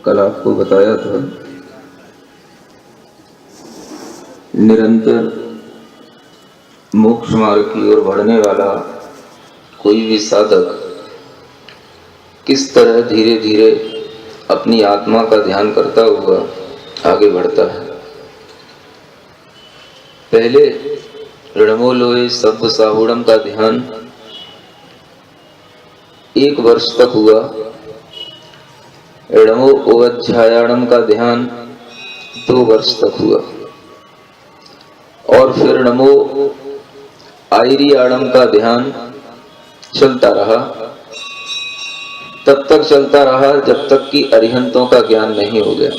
कल आपको बताया था, निरंतर मोक्ष मार्ग की ओर बढ़ने वाला कोई भी साधक किस तरह धीरे धीरे अपनी आत्मा का ध्यान करता हुआ आगे बढ़ता है। पहले ऋणमोलोए सब्ब साहुड़म का ध्यान 1 वर्ष तक हुआ, ऋणमो ओवध्यायाणम का ध्यान 2 वर्ष तक हुआ, और फिर नमो आयरियाणम का ध्यान चलता रहा। तब तक चलता रहा जब तक कि अरिहंतों का ज्ञान नहीं हो गया।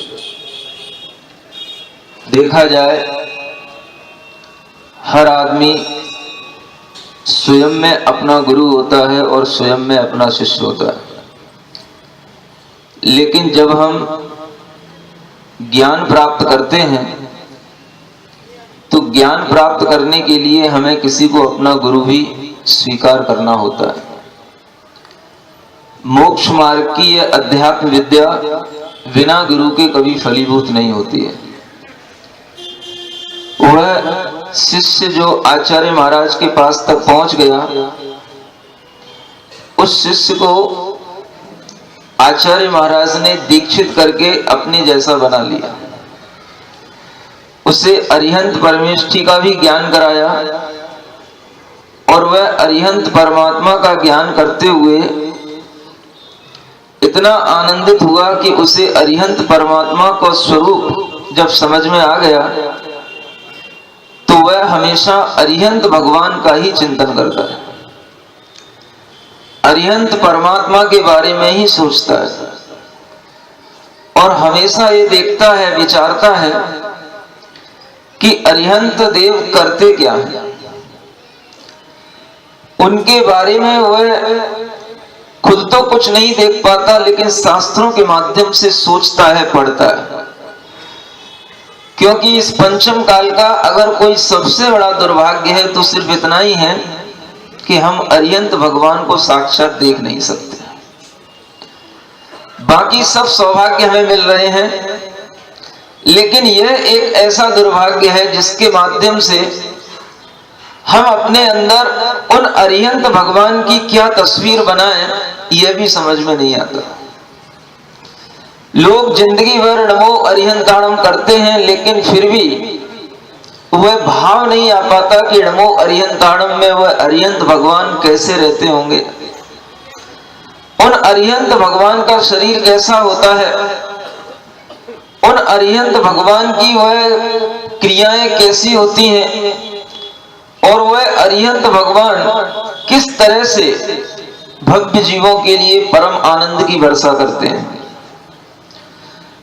देखा जाए, हर आदमी स्वयं में अपना गुरु होता है और स्वयं में अपना शिष्य होता है, लेकिन जब हम ज्ञान प्राप्त करते हैं तो ज्ञान प्राप्त करने के लिए हमें किसी को अपना गुरु भी स्वीकार करना होता है। मोक्ष मार्ग की यह अध्यात्म विद्या बिना गुरु के कभी फलीभूत नहीं होती है। वह शिष्य जो आचार्य महाराज के पास तक पहुंच गया, उस शिष्य को आचार्य महाराज ने दीक्षित करके अपने जैसा बना लिया। उसे अरिहंत परमेष्ठी का भी ज्ञान कराया और वह अरिहंत परमात्मा का ज्ञान करते हुए इतना आनंदित हुआ कि उसे अरिहंत परमात्मा का स्वरूप जब समझ में आ गया तो वह हमेशा अरिहंत भगवान का ही चिंतन करता है, अरिहंत परमात्मा के बारे में ही सोचता है और हमेशा ये देखता है, विचारता है कि अरिहंत देव करते क्या है। उनके बारे में वह खुद तो कुछ नहीं देख पाता, लेकिन शास्त्रों के माध्यम से सोचता है, पढ़ता है। क्योंकि इस पंचम काल का अगर कोई सबसे बड़ा दुर्भाग्य है तो सिर्फ इतना ही है कि हम अरिहंत भगवान को साक्षात देख नहीं सकते। बाकी सब सौभाग्य हमें मिल रहे हैं, लेकिन यह एक ऐसा दुर्भाग्य है जिसके माध्यम से हम अपने अंदर उन अरिहंत भगवान की क्या तस्वीर बनाएं, यह भी समझ में नहीं आता। लोग जिंदगी भर नमो अरिहंताणम करते हैं, लेकिन फिर भी वह भाव नहीं आ पाता कि नमो अरिहंताणम में वह अरिहंत भगवान कैसे रहते होंगे, उन अरिहंत भगवान का शरीर कैसा होता है, उन अरिहंत भगवान की वह क्रियाएं कैसी होती हैं और वह अरिहंत भगवान किस तरह से भव्य जीवों के लिए परम आनंद की वर्षा करते हैं।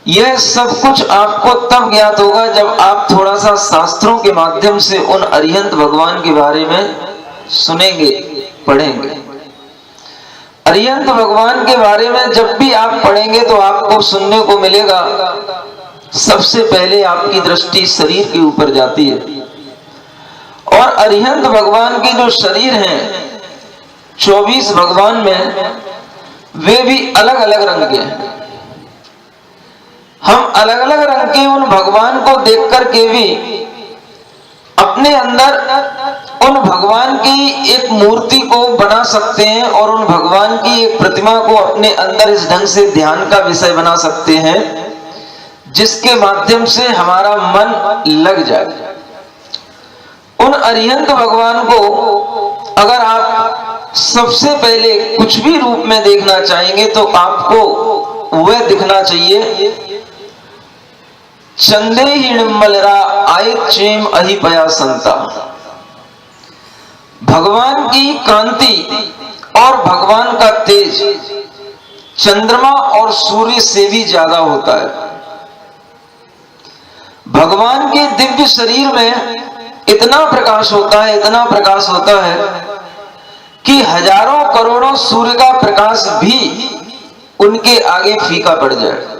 यह सब कुछ आपको तब ज्ञात होगा जब आप थोड़ा सा शास्त्रों के माध्यम से उन अरिहंत भगवान के बारे में सुनेंगे, पढ़ेंगे। अरिहंत भगवान के बारे में जब भी आप पढ़ेंगे तो आपको सुनने को मिलेगा, सबसे पहले आपकी दृष्टि शरीर के ऊपर जाती है और अरिहंत भगवान के जो शरीर हैं 24 भगवान में, वे भी अलग अलग रंग के हैं। हम अलग अलग रंग के उन भगवान को देख करके भी अपने अंदर उन भगवान की एक मूर्ति को बना सकते हैं और उन भगवान की एक प्रतिमा को अपने अंदर इस ढंग से ध्यान का विषय बना सकते हैं जिसके माध्यम से हमारा मन लग जाए। उन अरिहंत भगवान को अगर आप सबसे पहले कुछ भी रूप में देखना चाहेंगे तो आपको वह दिखना चाहिए, चंदे ही निम्मलरा आय चेम अहिपया संता। भगवान की कांति और भगवान का तेज चंद्रमा और सूर्य से भी ज्यादा होता है। भगवान के दिव्य शरीर में इतना प्रकाश होता है, इतना प्रकाश होता है कि हजारों करोड़ों सूर्य का प्रकाश भी उनके आगे फीका पड़ जाए।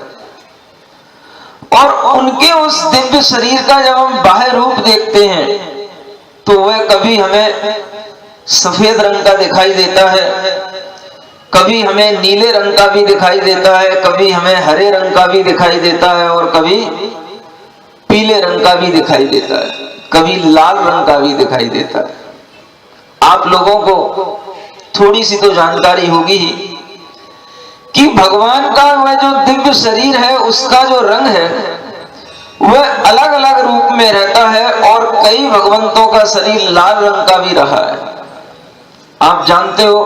और उनके उस दिव्य शरीर का जब हम बाह्य रूप देखते हैं तो वह कभी हमें सफेद रंग का दिखाई देता है, कभी हमें नीले रंग का भी दिखाई देता है, कभी हमें हरे रंग का भी दिखाई देता है, और कभी पीले रंग का भी दिखाई देता है, कभी लाल रंग का भी दिखाई देता है। आप लोगों को थोड़ी सी तो जानकारी होगी ही कि भगवान का वह जो दिव्य शरीर है उसका जो रंग है वह अलग अलग रूप में रहता है, और कई भगवंतों का शरीर लाल रंग का भी रहा है। आप जानते हो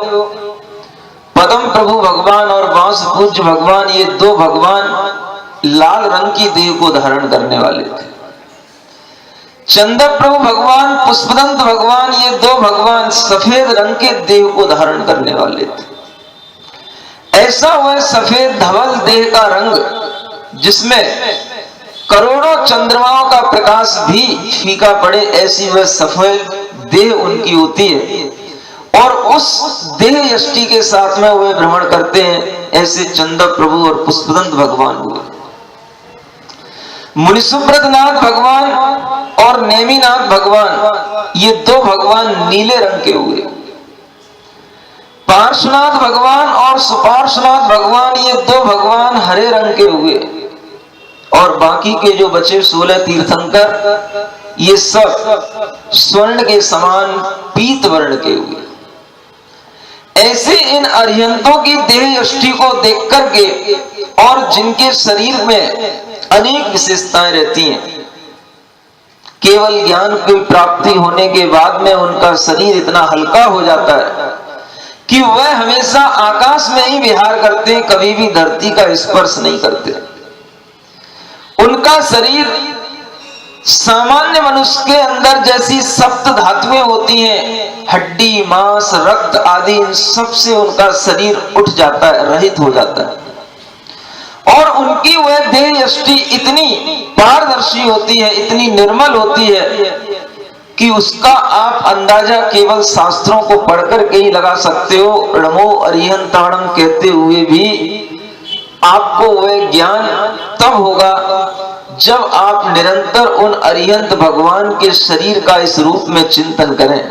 पद्म प्रभु भगवान और बांस पूज्य भगवान, ये दो भगवान लाल रंग की देह को धारण करने वाले थे। चंद्र प्रभु भगवान, पुष्पदंत भगवान, ये दो भगवान सफेद रंग के देह को धारण करने वाले थे। ऐसा वह सफेद धवल देह का रंग जिसमें करोड़ों चंद्रमाओं का प्रकाश भी फीका पड़े, ऐसी वह सफेद देह उनकी होती है, और उस देह यष्टि के साथ में वे भ्रमण करते हैं। ऐसे चंद्र प्रभु और पुष्पदंत भगवान हुए। मुनिसुब्रत नाथ भगवान और नेमिनाथ भगवान, ये दो भगवान नीले रंग के हुए। पार्श्वनाथ भगवान और सुपार्श्वनाथ भगवान, ये दो भगवान हरे रंग के हुए, और बाकी के जो बचे 16 तीर्थंकर, ये सब स्वर्ण के समान पीत वर्ण के हुए। ऐसे इन अरिहंतों की देह यष्टि को देख करके, और जिनके शरीर में अनेक विशेषताएं रहती हैं, केवल ज्ञान की प्राप्ति होने के बाद में उनका शरीर इतना हल्का हो जाता है कि वह हमेशा आकाश में ही विहार करते हैं, कभी भी धरती का स्पर्श नहीं करते। उनका शरीर सामान्य मनुष्य के अंदर जैसी सप्त धातुएं होती हैं, हड्डी, मांस, रक्त आदि, इन सबसे उनका शरीर उठ जाता है, रहित हो जाता है। और उनकी वह देह यष्टि इतनी पारदर्शी होती है, इतनी निर्मल होती है कि उसका आप अंदाजा केवल शास्त्रों को पढ़कर के ही लगा सकते हो। णमो अरिहंताणम कहते हुए भी आपको वह ज्ञान तब होगा जब आप निरंतर उन अरिहंत भगवान के शरीर का इस रूप में चिंतन करें।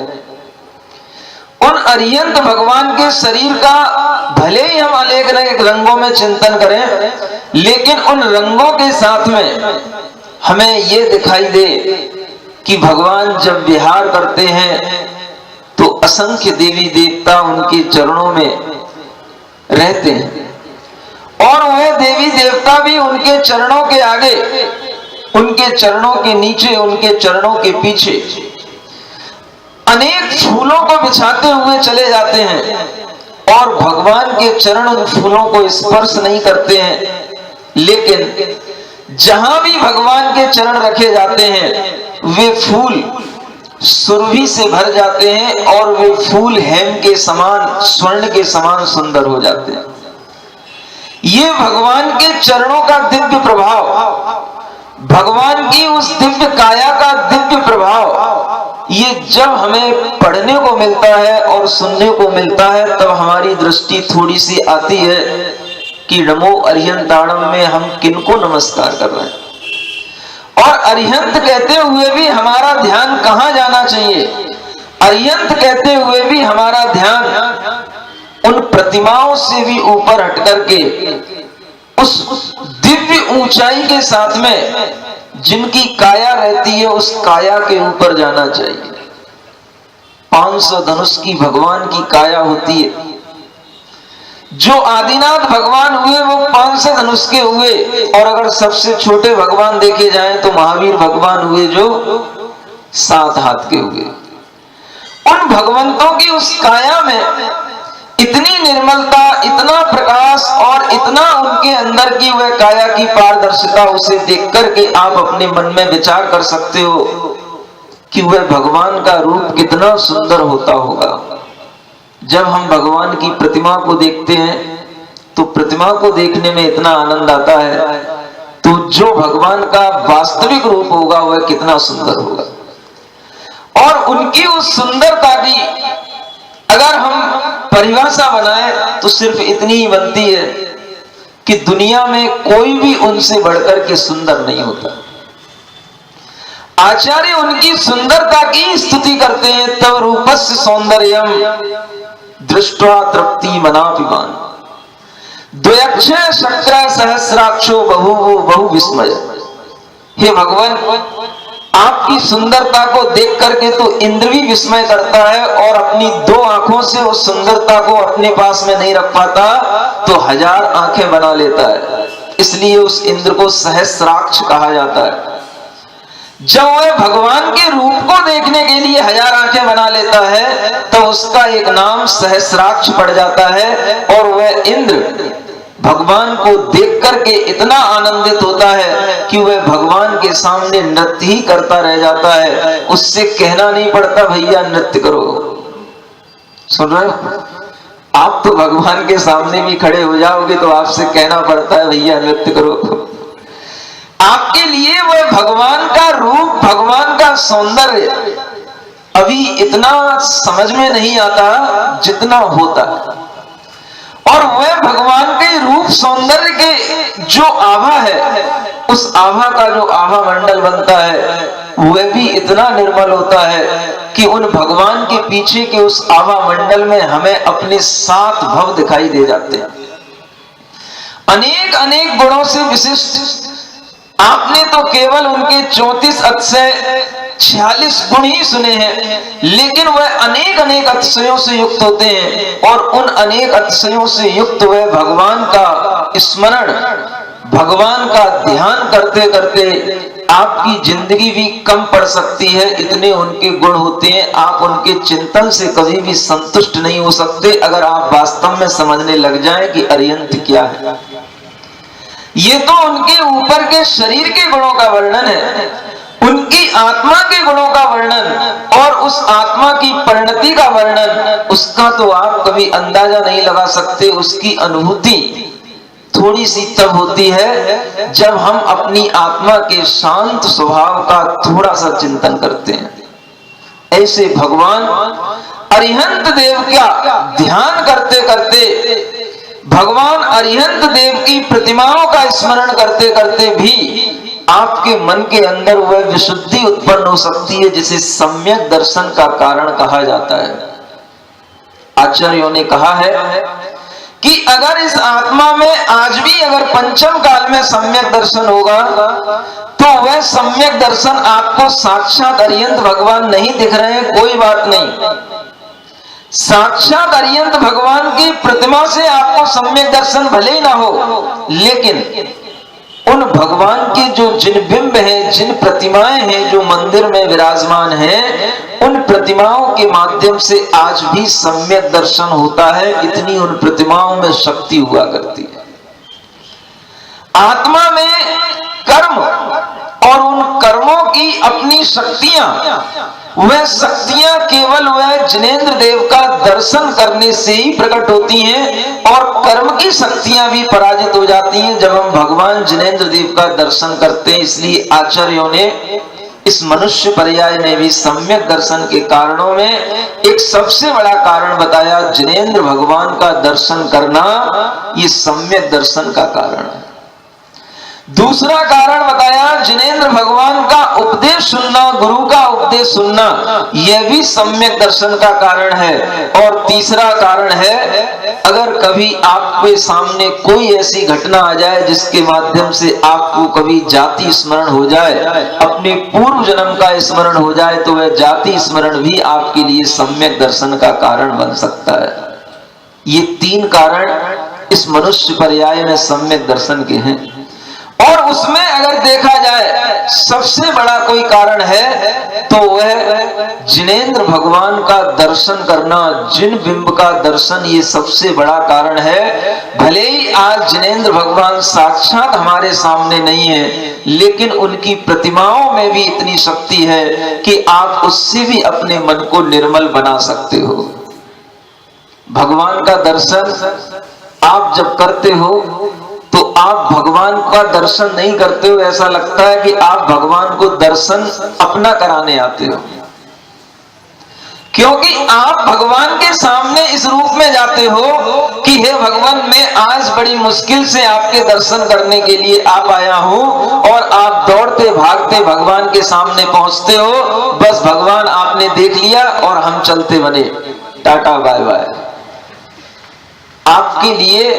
उन अरिहंत भगवान के शरीर का भले ही हम अनेक अनेक रंगों में चिंतन करें, लेकिन उन रंगों के साथ में हमें यह दिखाई दे कि भगवान जब विहार करते हैं तो असंख्य देवी देवता उनके चरणों में रहते हैं, और वह देवी देवता भी उनके चरणों के आगे, उनके चरणों के नीचे, उनके चरणों के पीछे अनेक फूलों को बिछाते हुए चले जाते हैं, और भगवान के चरण उन फूलों को स्पर्श नहीं करते हैं। लेकिन जहां भी भगवान के चरण रखे जाते हैं वे फूल सुरभि से भर जाते हैं, और वे फूल हेम के समान, स्वर्ण के समान सुंदर हो जाते हैं। ये भगवान के चरणों का दिव्य प्रभाव, भगवान की उस दिव्य काया का दिव्य प्रभाव, ये जब हमें पढ़ने को मिलता है और सुनने को मिलता है, तब हमारी दृष्टि थोड़ी सी आती है कि नमो अरिहंताणम में हम किनको नमस्कार कर रहे हैं। और अरिहंत कहते हुए भी हमारा ध्यान कहां जाना चाहिए? अरिहंत कहते हुए भी हमारा ध्यान उन प्रतिमाओं से भी ऊपर हट करके उस दिव्य ऊंचाई के साथ में जिनकी काया रहती है, उस काया के ऊपर जाना चाहिए। 500 धनुष की भगवान की काया होती है। जो आदिनाथ भगवान हुए वो 500 धनुष के हुए, और अगर सबसे छोटे भगवान देखे जाएं तो महावीर भगवान हुए जो 7 हाथ के हुए। उन भगवंतों की उस काया में इतनी निर्मलता, इतना प्रकाश और इतना उनके अंदर की वह काया की पारदर्शिता, उसे देख करके आप अपने मन में विचार कर सकते हो कि वह भगवान का रूप कितना सुंदर होता होगा। जब हम भगवान की प्रतिमा को देखते हैं तो प्रतिमा को देखने में इतना आनंद आता है, तो जो भगवान का वास्तविक रूप होगा वह कितना सुंदर होगा। और उनकी उस सुंदरता की अगर हम परिभाषा बनाए तो सिर्फ इतनी ही बनती है कि दुनिया में कोई भी उनसे बढ़कर के सुंदर नहीं होता। आचार्य उनकी सुंदरता की स्तुति करते हैं, तब रूपस्य सौंदर्यम दृष्ट्वा तृप्ति मनापिमान द्वयक्षय शक्र सहस्राक्षो बहु विस्मय। हे भगवान, आपकी सुंदरता को देख करके तो इंद्र भी विस्मय करता है और अपनी 2 आंखों से उस सुंदरता को अपने पास में नहीं रख पाता तो 1000 आंखें बना लेता है। इसलिए उस इंद्र को सहस्राक्ष कहा जाता है। जब वह भगवान के रूप को देखने के लिए 1000 आंखें बना लेता है तो उसका एक नाम सहस्राक्ष पड़ जाता है और वह इंद्र भगवान को देख करके इतना आनंदित होता है कि वह भगवान के सामने नृत्य ही करता रह जाता है। उससे कहना नहीं पड़ता भैया नृत्य करो। सुन रहे हो? आप तो भगवान के सामने भी खड़े हो जाओगे तो आपसे कहना पड़ता है भैया नृत्य करो। आपके लिए वह भगवान का रूप, भगवान का सौंदर्य अभी इतना समझ में नहीं आता जितना होता है। और वह भगवान के रूप सौंदर्य के जो आभा है, उस आभा का जो आभा मंडल बनता है वह भी इतना निर्मल होता है कि उन भगवान के पीछे के उस आभा मंडल में हमें अपने 7 भव दिखाई दे जाते हैं। अनेक अनेक गुणों से विशिष्ट। आपने तो केवल उनके 34 अतिशय 46 गुण ही सुने हैं, लेकिन वह अनेक अनेक अतिशयों से युक्त होते हैं और उन अनेक अतिशयों से युक्त वह भगवान का स्मरण, भगवान का ध्यान करते करते आपकी जिंदगी भी कम पड़ सकती है। इतने उनके गुण होते हैं। आप उनके चिंतन से कभी भी संतुष्ट नहीं हो सकते अगर आप वास्तव में समझने लग जाएं कि अरिहंत क्या है। ये तो उनके ऊपर के शरीर के गुणों का वर्णन है, उनकी आत्मा के गुणों का वर्णन और उस आत्मा की परिणति का वर्णन, उसका तो आप कभी अंदाजा नहीं लगा सकते। उसकी अनुभूति थोड़ी सी तब होती है जब हम अपनी आत्मा के शांत स्वभाव का थोड़ा सा चिंतन करते हैं। ऐसे भगवान अरिहंत देव का ध्यान करते करते, भगवान अरिहंत देव की प्रतिमाओं का स्मरण करते करते भी आपके मन के अंदर वह विशुद्धि उत्पन्न हो सकती है जिसे सम्यक दर्शन का कारण कहा जाता है। आचार्यों ने कहा है कि अगर इस आत्मा में आज भी अगर पंचम काल में सम्यक दर्शन होगा तो वह सम्यक दर्शन आपको साक्षात अरिहंत भगवान नहीं दिख रहे हैं, कोई बात नहीं। साक्षात अरिहंत भगवान की प्रतिमा से आपको सम्यक दर्शन भले ही ना हो, लेकिन उन भगवान के जो जिन बिंब हैं, जिन प्रतिमाएं हैं जो मंदिर में विराजमान हैं, उन प्रतिमाओं के माध्यम से आज भी सम्यक दर्शन होता है। इतनी उन प्रतिमाओं में शक्ति हुआ करती है। आत्मा में कर्म और उन कर्मों की अपनी शक्तियां, वह शक्तियां केवल वह जिनेंद्र देव का दर्शन करने से ही प्रकट होती हैं और कर्म की शक्तियां भी पराजित हो जाती हैं जब हम भगवान जिनेंद्र देव का दर्शन करते हैं। इसलिए आचार्यों ने इस मनुष्य पर्याय में भी सम्यक दर्शन के कारणों में एक सबसे बड़ा कारण बताया, जिनेंद्र भगवान का दर्शन करना ये सम्यक दर्शन का कारण है। दूसरा कारण बताया, जिनेंद्र भगवान का उपदेश सुनना, गुरु का उपदेश सुनना, यह भी सम्यक दर्शन का कारण है। और तीसरा कारण है, अगर कभी आपके सामने कोई ऐसी घटना आ जाए जिसके माध्यम से आपको कभी जाति स्मरण हो जाए, अपने पूर्व जन्म का स्मरण हो जाए, तो वह जाति स्मरण भी आपके लिए सम्यक दर्शन का कारण बन सकता है। ये 3 कारण इस मनुष्य पर्याय में सम्यक दर्शन के हैं। और उसमें अगर देखा जाए सबसे बड़ा कोई कारण है तो वह जिनेंद्र भगवान का दर्शन करना, जिन बिंब का दर्शन, ये सबसे बड़ा कारण है। भले ही आज जिनेंद्र भगवान साक्षात हमारे सामने नहीं है, लेकिन उनकी प्रतिमाओं में भी इतनी शक्ति है कि आप उससे भी अपने मन को निर्मल बना सकते हो। भगवान का दर्शन आप जब करते हो तो आप भगवान का दर्शन नहीं करते हो, ऐसा लगता है कि आप भगवान को दर्शन अपना कराने आते हो, क्योंकि आप भगवान के सामने इस रूप में जाते हो कि हे भगवान, मैं आज बड़ी मुश्किल से आपके दर्शन करने के लिए आप आया हूं, और आप दौड़ते भागते भगवान के सामने पहुंचते हो। बस भगवान आपने देख लिया और हम चलते बने, टाटा बाय बाय। आपके लिए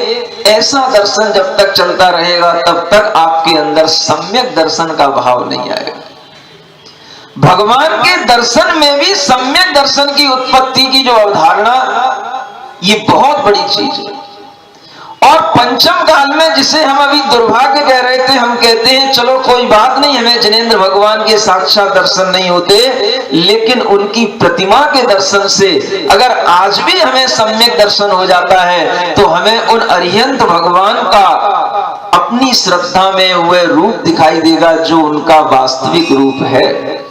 ऐसा दर्शन जब तक चलता रहेगा तब तक आपके अंदर सम्यक दर्शन का भाव नहीं आएगा। भगवान के दर्शन में भी सम्यक दर्शन की उत्पत्ति की जो अवधारणा, ये बहुत बड़ी चीज है। और पंचम काल में, जिसे हम अभी दुर्भाग्य कह रहे थे, हम कहते हैं चलो कोई बात नहीं, हमें जिनेंद्र भगवान के साक्षात दर्शन नहीं होते, लेकिन उनकी प्रतिमा के दर्शन से अगर आज भी हमें सम्यक दर्शन हो जाता है तो हमें उन अरिहंत भगवान का अपनी श्रद्धा में वह रूप दिखाई देगा जो उनका वास्तविक रूप है।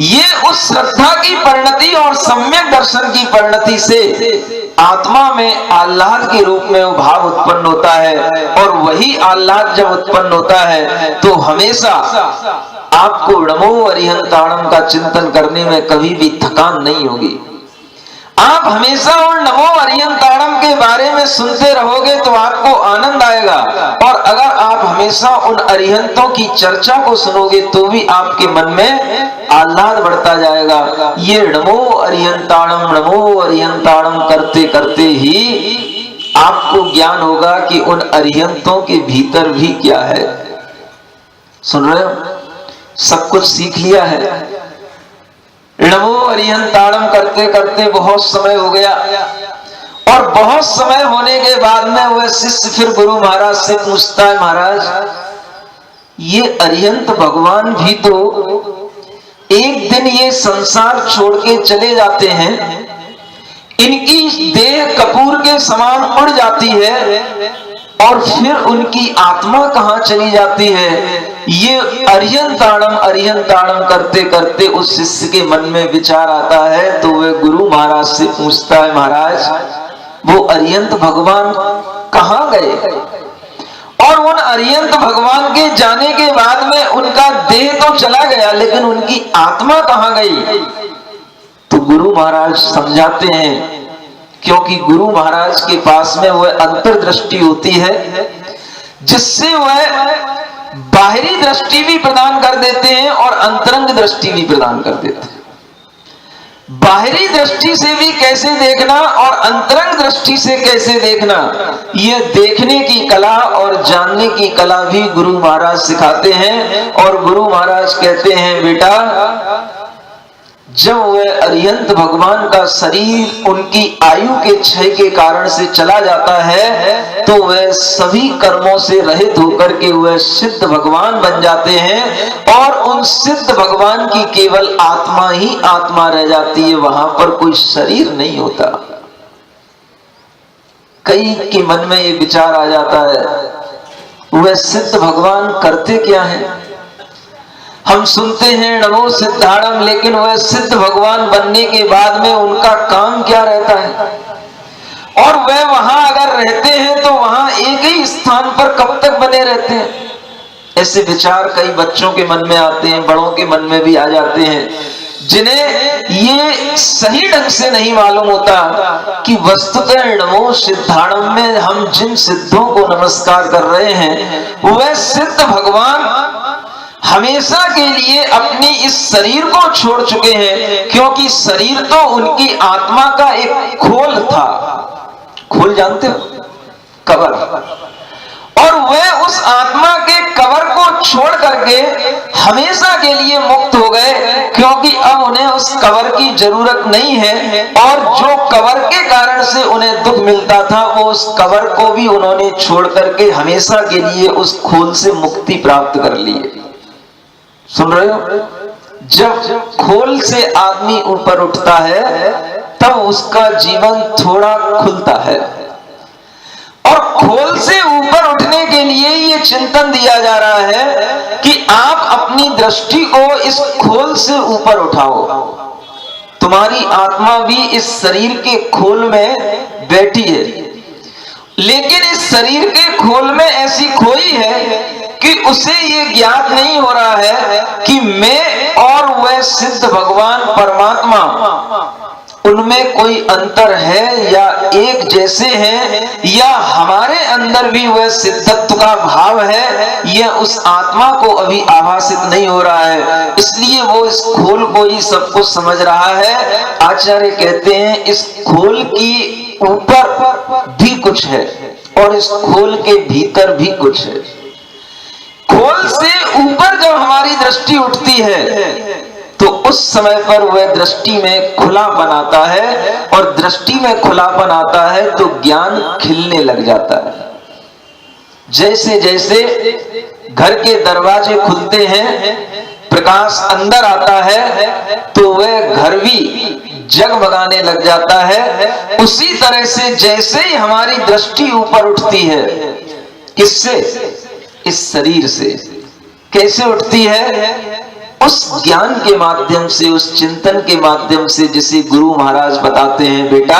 ये उस श्रद्धा की परिणति और सम्यक दर्शन की परिणति से आत्मा में आह्लाद के रूप में वो भाव उत्पन्न होता है, और वही आह्लाद जब उत्पन्न होता है तो हमेशा आपको नमो अरिहंताणम का चिंतन करने में कभी भी थकान नहीं होगी। आप हमेशा उन नमो अरिहंताणम के बारे में सुनते रहोगे तो आपको आनंद आएगा, और अगर आप हमेशा उन अरिहंतों की चर्चा को सुनोगे तो भी आपके मन में आह्लाद बढ़ता जाएगा। ये नमो अरिहंताणम करते करते ही आपको ज्ञान होगा कि उन अरिहंतों के भीतर भी क्या है। सुन रहे हो? सब कुछ सीख लिया है। नमो अरिहंताणम करते करते बहुत समय हो गया, और बहुत समय होने के बाद में वह शिष्य फिर गुरु महाराज से पूछता है, महाराज ये अरिहंत भगवान भी तो एक दिन ये संसार छोड़ के चले जाते हैं, इनकी देह कपूर के समान उड़ जाती है और फिर उनकी आत्मा कहां चली जाती है। ये अरिहंताणम करते करते उस शिष्य के मन में विचार आता है, तो वह गुरु महाराज से पूछता है, महाराज वो अरिहंत भगवान कहां गए? और उन अरिहंत भगवान के जाने के बाद में उनका देह तो चला गया, लेकिन उनकी आत्मा कहां गई? तो गुरु महाराज समझाते हैं, क्योंकि गुरु महाराज के पास में वह अंतर्दृष्टि होती है जिससे वह बाहरी दृष्टि भी प्रदान कर देते हैं और अंतरंग दृष्टि भी प्रदान कर देते हैं। बाहरी दृष्टि से भी कैसे देखना और अंतरंग दृष्टि से कैसे देखना, यह देखने की कला और जानने की कला भी गुरु महाराज सिखाते हैं। और गुरु महाराज कहते हैं, बेटा जब वह अरिहंत भगवान का शरीर उनकी आयु के क्षय के कारण से चला जाता है तो वह सभी कर्मों से रहित होकर के वह सिद्ध भगवान बन जाते हैं, और उन सिद्ध भगवान की केवल आत्मा ही आत्मा रह जाती है, वहां पर कोई शरीर नहीं होता। कई के मन में ये विचार आ जाता है, वह सिद्ध भगवान करते क्या है? हम सुनते हैं नमो सिद्धाणम, लेकिन वह सिद्ध भगवान बनने के बाद में उनका काम क्या रहता है? और वह वहां अगर रहते हैं तो वहां एक ही स्थान पर कब तक बने रहते हैं? ऐसे विचार कई बच्चों के मन में आते हैं, बड़ों के मन में भी आ जाते हैं, जिन्हें ये सही ढंग से नहीं मालूम होता कि वस्तुतः नमो सिद्धाणम में हम जिन सिद्धों को नमस्कार कर रहे हैं वह सिद्ध भगवान हमेशा के लिए अपनी इस शरीर को छोड़ चुके हैं, क्योंकि शरीर तो उनकी आत्मा का एक खोल था। खोल जानते हो? कवर। और वह उस आत्मा के कवर को छोड़ करके हमेशा के लिए मुक्त हो गए, क्योंकि अब उन्हें उस कवर की जरूरत नहीं है, और जो कवर के कारण से उन्हें दुख मिलता था वो उस कवर को भी उन्होंने छोड़ करके हमेशा के लिए उस खोल से मुक्ति प्राप्त कर ली है। सुन रहे हो? जब खोल से आदमी ऊपर उठता है तब उसका जीवन थोड़ा खुलता है, और खोल से ऊपर उठने के लिए ये चिंतन दिया जा रहा है कि आप अपनी दृष्टि को इस खोल से ऊपर उठाओ। तुम्हारी आत्मा भी इस शरीर के खोल में बैठी है, लेकिन इस शरीर के खोल में ऐसी खोई है कि उसे ये ज्ञात नहीं हो रहा है कि मैं और वह सिद्ध भगवान परमात्मा उनमें कोई अंतर है या एक जैसे हैं, या हमारे अंदर भी वह सिद्धत्व का भाव है, यह उस आत्मा को अभी आभासित नहीं हो रहा है। इसलिए वो इस खोल को ही सब कुछ समझ रहा है। आचार्य कहते हैं इस खोल की ऊपर भी कुछ है और इस खोल के भीतर भी कुछ है। खोल से ऊपर जब हमारी दृष्टि उठती है तो उस समय पर वह दृष्टि में खुलापन आता है, और दृष्टि में खुलापन आता है तो ज्ञान खिलने लग जाता है। जैसे जैसे घर के दरवाजे खुलते हैं, प्रकाश अंदर आता है, तो वह घर भी जगमगाने लग जाता है। उसी तरह से जैसे ही हमारी दृष्टि ऊपर उठती है, किससे? इस शरीर से। कैसे उठती है? उस ज्ञान के माध्यम से, उस चिंतन के माध्यम से, जिसे गुरु महाराज बताते हैं, बेटा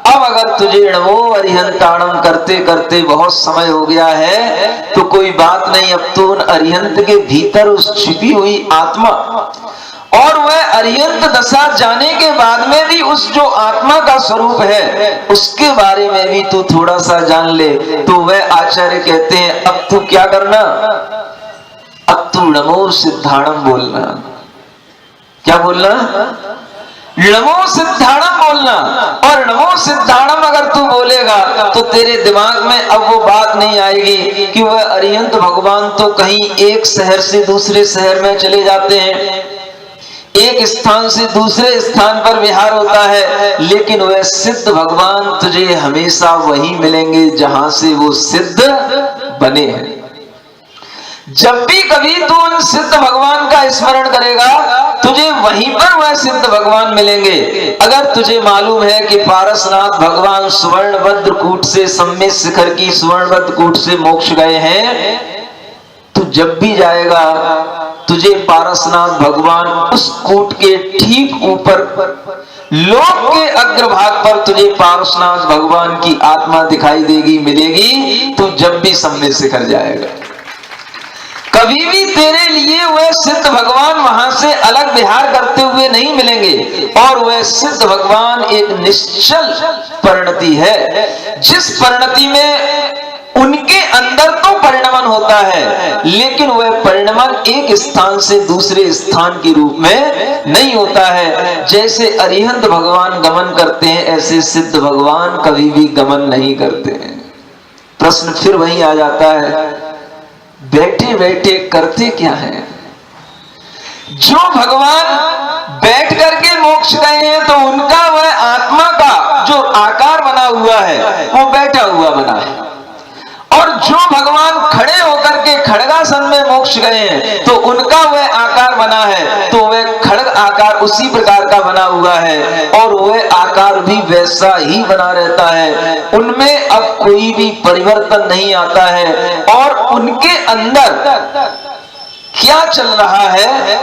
अब अगर तुझे नमो अरिहंताणम करते करते बहुत समय हो गया है तो कोई बात नहीं, अब तो उन अरिहंत के भीतर उस छिपी हुई आत्मा, और वह अरिहंत दशा जाने के बाद में भी उस जो आत्मा का स्वरूप है उसके बारे में भी तू थोड़ा सा जान ले। तो वह आचार्य कहते हैं, अब तू क्या करना? अब तू नमो सिद्धाणम बोलना। क्या बोलना? नमो सिद्धाणम बोलना। और नमो सिद्धाणम अगर तू बोलेगा तो तेरे दिमाग में अब वो बात नहीं आएगी कि वह अरिहंत भगवान तो कहीं एक शहर से दूसरे शहर में चले जाते हैं, एक स्थान से दूसरे स्थान पर विहार होता है, लेकिन वह सिद्ध भगवान तुझे हमेशा वहीं मिलेंगे जहां से वो सिद्ध बने हैं। जब भी कभी तू उन सिद्ध भगवान का स्मरण करेगा तुझे वहीं पर वह सिद्ध भगवान मिलेंगे। अगर तुझे मालूम है कि पारसनाथ भगवान सुवर्णभद्र कूट से, सम्मेद शिखर की सुवर्णभद्र कूट से मोक्ष गए हैं, तो जब भी जाएगा तुझे पारसनाथ भगवान उस कूट के ठीक ऊपर लोक के अग्रभाग पर तुझे पारसनाथ भगवान की आत्मा दिखाई देगी, मिलेगी। तो जब भी सम्मेद शिखर जाएगा कभी भी तेरे लिए वह सिद्ध भगवान वहां से अलग विहार करते हुए नहीं मिलेंगे। और वह सिद्ध भगवान एक निश्चल परिणति है, जिस परिणति में उनके अंदर तो परिणमन होता है, लेकिन वह परिणमन एक स्थान से दूसरे स्थान के रूप में नहीं होता है। जैसे अरिहंत भगवान गमन करते हैं, ऐसे सिद्ध भगवान कभी भी गमन नहीं करते हैं। प्रश्न फिर वहीं आ जाता है, बैठे बैठे करते क्या है? जो भगवान बैठ करके मोक्ष गए हैं तो उनका वह आत्मा का जो आकार बना हुआ है वो बैठा हुआ बना है, और जो भगवान खड़े होकर के खड़गासन में मोक्ष गए हैं तो उनका वह आकार बना है, तो वह खड़ग आकार उसी प्रकार का बना हुआ है, और वह आकार भी वैसा ही बना रहता है। उनमें अब कोई भी परिवर्तन नहीं आता है। और उनके अंदर क्या चल रहा है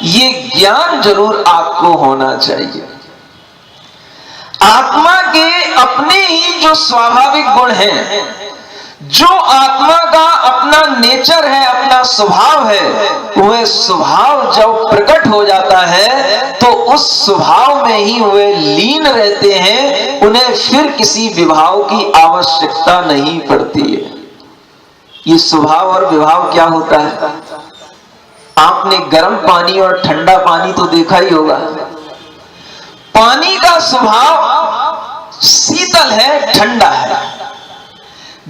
ये ज्ञान जरूर आपको होना चाहिए। आत्मा के अपने ही जो स्वाभाविक गुण हैं, जो आत्मा का अपना नेचर है, अपना स्वभाव है, वह स्वभाव जब प्रकट हो जाता है तो उस स्वभाव में ही वे लीन रहते हैं, उन्हें फिर किसी विभाव की आवश्यकता नहीं पड़ती है। ये स्वभाव और विभाव क्या होता है? आपने गर्म पानी और ठंडा पानी तो देखा ही होगा। पानी का स्वभाव शीतल है, ठंडा है।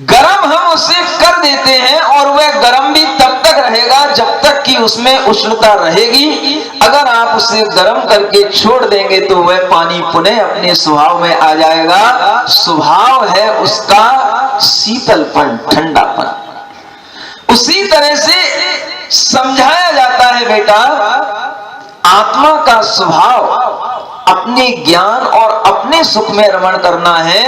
गरम हम उसे कर देते हैं और वह गरम भी तब तक रहेगा जब तक कि उसमें उष्णता रहेगी। अगर आप उसे गरम करके छोड़ देंगे तो वह पानी पुनः अपने स्वभाव में आ जाएगा। स्वभाव है उसका शीतलपन, ठंडापन। उसी तरह से समझाया जाता है, बेटा आत्मा का स्वभाव अपने ज्ञान और अपने सुख में रमण करना है।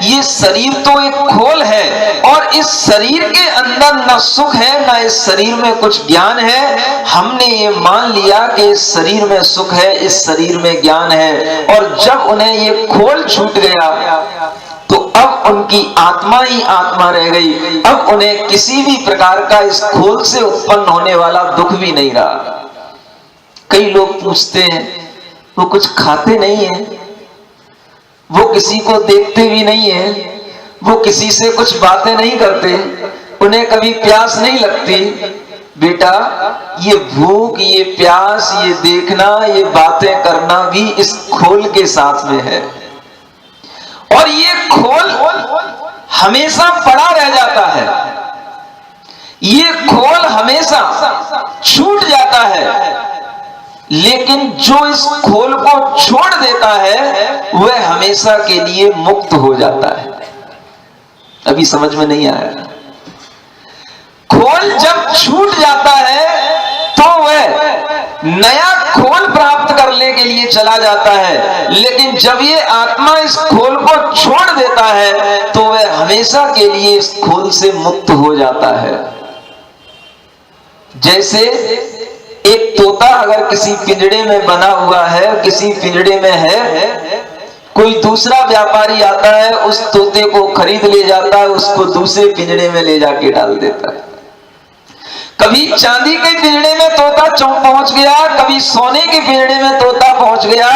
ये शरीर तो एक खोल है और इस शरीर के अंदर न सुख है न इस शरीर में कुछ ज्ञान है। हमने ये मान लिया कि इस शरीर में सुख है, इस शरीर में ज्ञान है, और जब उन्हें ये खोल छूट गया तो अब उनकी आत्मा ही आत्मा रह गई। अब उन्हें किसी भी प्रकार का इस खोल से उत्पन्न होने वाला दुख भी नहीं रहा। कई लोग पूछते हैं वो कुछ खाते नहीं है, वो किसी को देखते भी नहीं है, वो किसी से कुछ बातें नहीं करते, उन्हें कभी प्यास नहीं लगती। बेटा ये भूख, ये प्यास, ये देखना, ये बातें करना भी इस खोल के साथ में है। और ये खोल हमेशा पड़ा रह जाता है, ये खोल हमेशा छूट जाता है। लेकिन जो इस खोल को छोड़ देता है वह हमेशा के लिए मुक्त हो जाता है। अभी समझ में नहीं आया? खोल जब छूट जाता है तो वह नया खोल प्राप्त करने के लिए चला जाता है, लेकिन जब ये आत्मा इस खोल को छोड़ देता है तो वह हमेशा के लिए इस खोल से मुक्त हो जाता है। जैसे एक तोता अगर किसी पिंजड़े में बना हुआ है, किसी पिंजड़े में है, कोई दूसरा व्यापारी आता है, उस तोते को खरीद ले जाता है, उसको दूसरे पिंजड़े में ले जाके डाल देता है। कभी चांदी के पिंजड़े में तोता पहुंच गया, कभी सोने के पिंजड़े में तोता पहुंच गया,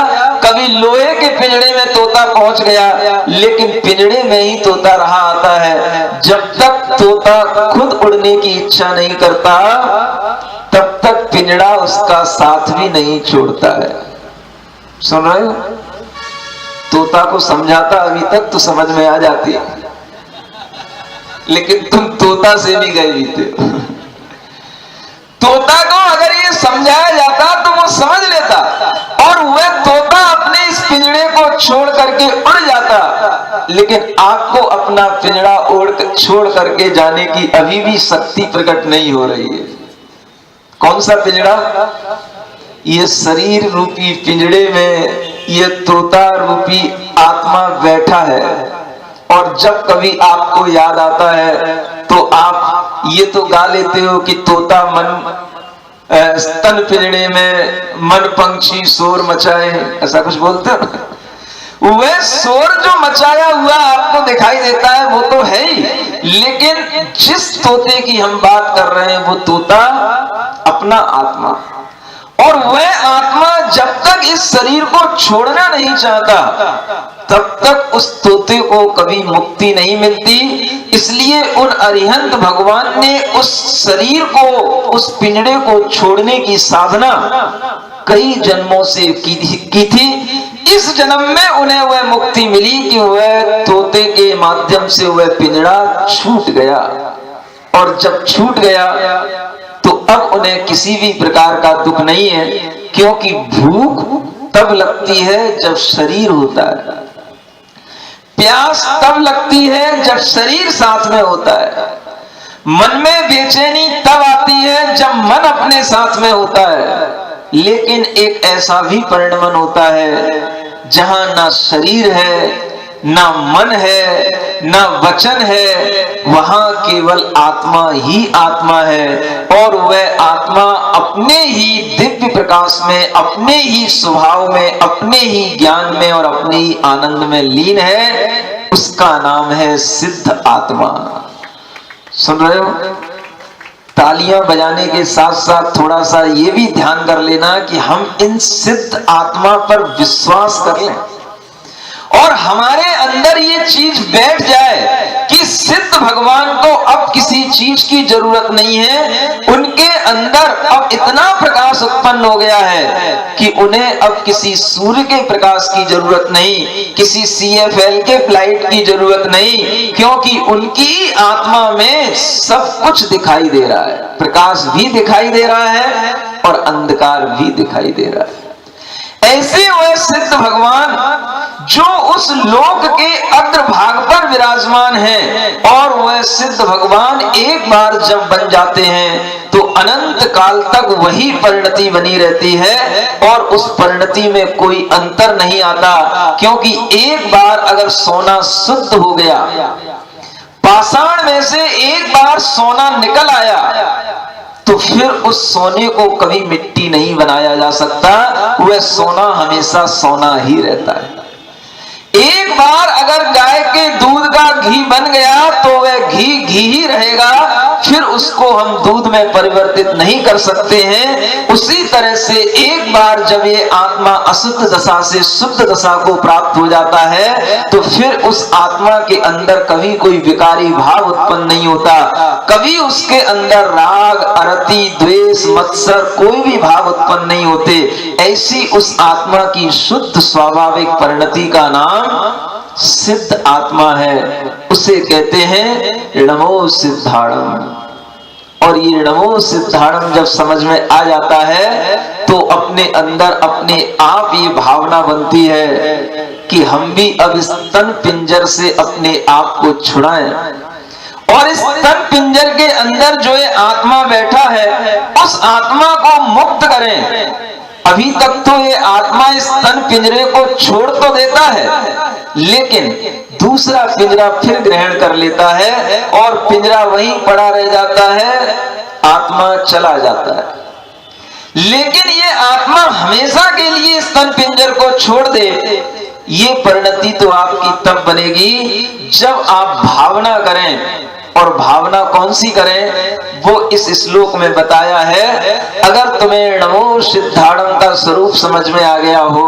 कभी लोहे के पिंजड़े में तोता पहुंच गया, लेकिन पिंजड़े में ही तोता रहा आता है। जब तक तोता खुद उड़ने की इच्छा नहीं करता तब तक पिंजड़ा उसका साथ भी नहीं छोड़ता है। सुन रहे हो? तोता को समझाता अभी तक तो समझ में आ जाती है, लेकिन तुम तोता से भी गए बीते हो। तोता को अगर ये समझाया जाता तो वो समझ लेता, और वह तोता अपने इस पिंजड़े को छोड़ करके उड़ जाता। लेकिन आपको अपना पिंजड़ा छोड़ करके जाने की अभी भी शक्ति प्रकट नहीं हो रही है। कौन सा पिंजड़ा? ये शरीर रूपी पिंजड़े में ये तोता रूपी आत्मा बैठा है। और जब कभी आपको याद आता है तो आप ये तो गा लेते हो कि तोता मन स्तन पिंजड़े में मन पंछी शोर मचाए, ऐसा कुछ बोलते हो। वह शोर जो मचाया हुआ आपको दिखाई देता है वो तो है ही, लेकिन जिस तोते की हम बात कर रहे हैं वो तोता अपना आत्मा, और वह आत्मा जब तक इस शरीर को छोड़ना नहीं चाहता तब तक उस तोते को कभी मुक्ति नहीं मिलती। इसलिए उन अरिहंत भगवान ने उस शरीर को, उस पिंजड़े को छोड़ने की साधना कई जन्मों से की थी। इस जन्म में उन्हें वह मुक्ति मिली कि वह तोते के माध्यम से वह पिंजड़ा छूट गया, और जब छूट गया तो अब उन्हें किसी भी प्रकार का दुख नहीं है, क्योंकि भूख तब लगती है जब शरीर होता है, प्यास तब लगती है जब शरीर साथ में होता है, मन में बेचैनी तब आती है जब मन अपने साथ में होता है। लेकिन एक ऐसा भी परिणमन होता है जहां ना शरीर है, ना मन है, ना वचन है, वहां केवल आत्मा ही आत्मा है, और वह आत्मा अपने ही दिव्य प्रकाश में, अपने ही स्वभाव में, अपने ही ज्ञान में और अपने ही आनंद में लीन है। उसका नाम है सिद्ध आत्मा। सुन रहे हो? तालियां बजाने के साथ साथ थोड़ा सा ये भी ध्यान कर लेना कि हम इन सिद्ध आत्मा पर विश्वास कर लें और हमारे अंदर ये चीज बैठ जाए कि सिद्ध भगवान को अब किसी चीज की जरूरत नहीं है। उनके अंदर अब इतना प्रकाश उत्पन्न हो गया है कि उन्हें अब किसी सूर्य के प्रकाश की जरूरत नहीं, किसी CFL के फ्लाइट की जरूरत नहीं, क्योंकि उनकी आत्मा में सब कुछ दिखाई दे रहा है। प्रकाश भी दिखाई दे रहा है और अंधकार भी दिखाई दे रहा है। ऐसे वह सिद्ध भगवान जो उस लोक के अग्रभाग पर विराजमान है, और वह सिद्ध भगवान एक बार जब बन जाते हैं तो अनंत काल तक वही परिणति बनी रहती है, और उस परिणति में कोई अंतर नहीं आता। क्योंकि एक बार अगर सोना शुद्ध हो गया, पाषाण में से एक बार सोना निकल आया, तो फिर उस सोने को कभी मिट्टी नहीं बनाया जा सकता। वह सोना हमेशा सोना ही रहता है। एक बार अगर गाय के दूध का घी बन गया तो वह घी घी ही रहेगा, फिर उसको हम दूध में परिवर्तित नहीं कर सकते हैं। उसी तरह से एक बार जब ये आत्मा अशुद्ध दशा से शुद्ध दशा को प्राप्त हो जाता है तो फिर उस आत्मा के अंदर कभी कोई विकारी भाव उत्पन्न नहीं होता, कभी उसके अंदर राग, अरति, द्वेष, मत्सर कोई भी भाव उत्पन्न नहीं होते। ऐसी उस आत्मा की शुद्ध स्वाभाविक परिणति का नाम सिद्ध आत्मा है, उसे कहते हैं नमो सिद्धाणम। और ये नमो सिद्धाणम जब समझ में आ जाता है तो अपने अंदर अपने आप ये भावना बनती है कि हम भी अब इस तन पिंजर से अपने आप को छुड़ाएं और इस तन पिंजर के अंदर जो ये आत्मा बैठा है उस आत्मा को मुक्त करें। अभी तक तो ये आत्मा इस तन पिंजरे को छोड़ तो देता है, लेकिन दूसरा पिंजरा फिर ग्रहण कर लेता है और पिंजरा वहीं पड़ा रह जाता है, आत्मा चला जाता है। लेकिन ये आत्मा हमेशा के लिए इस तन पिंजर को छोड़ दे, ये परिणति तो आपकी तब बनेगी जब आप भावना करें। और भावना कौन सी करें, वो इस श्लोक में बताया है। अगर तुम्हें नमो सिद्धाणम का स्वरूप समझ में आ गया हो,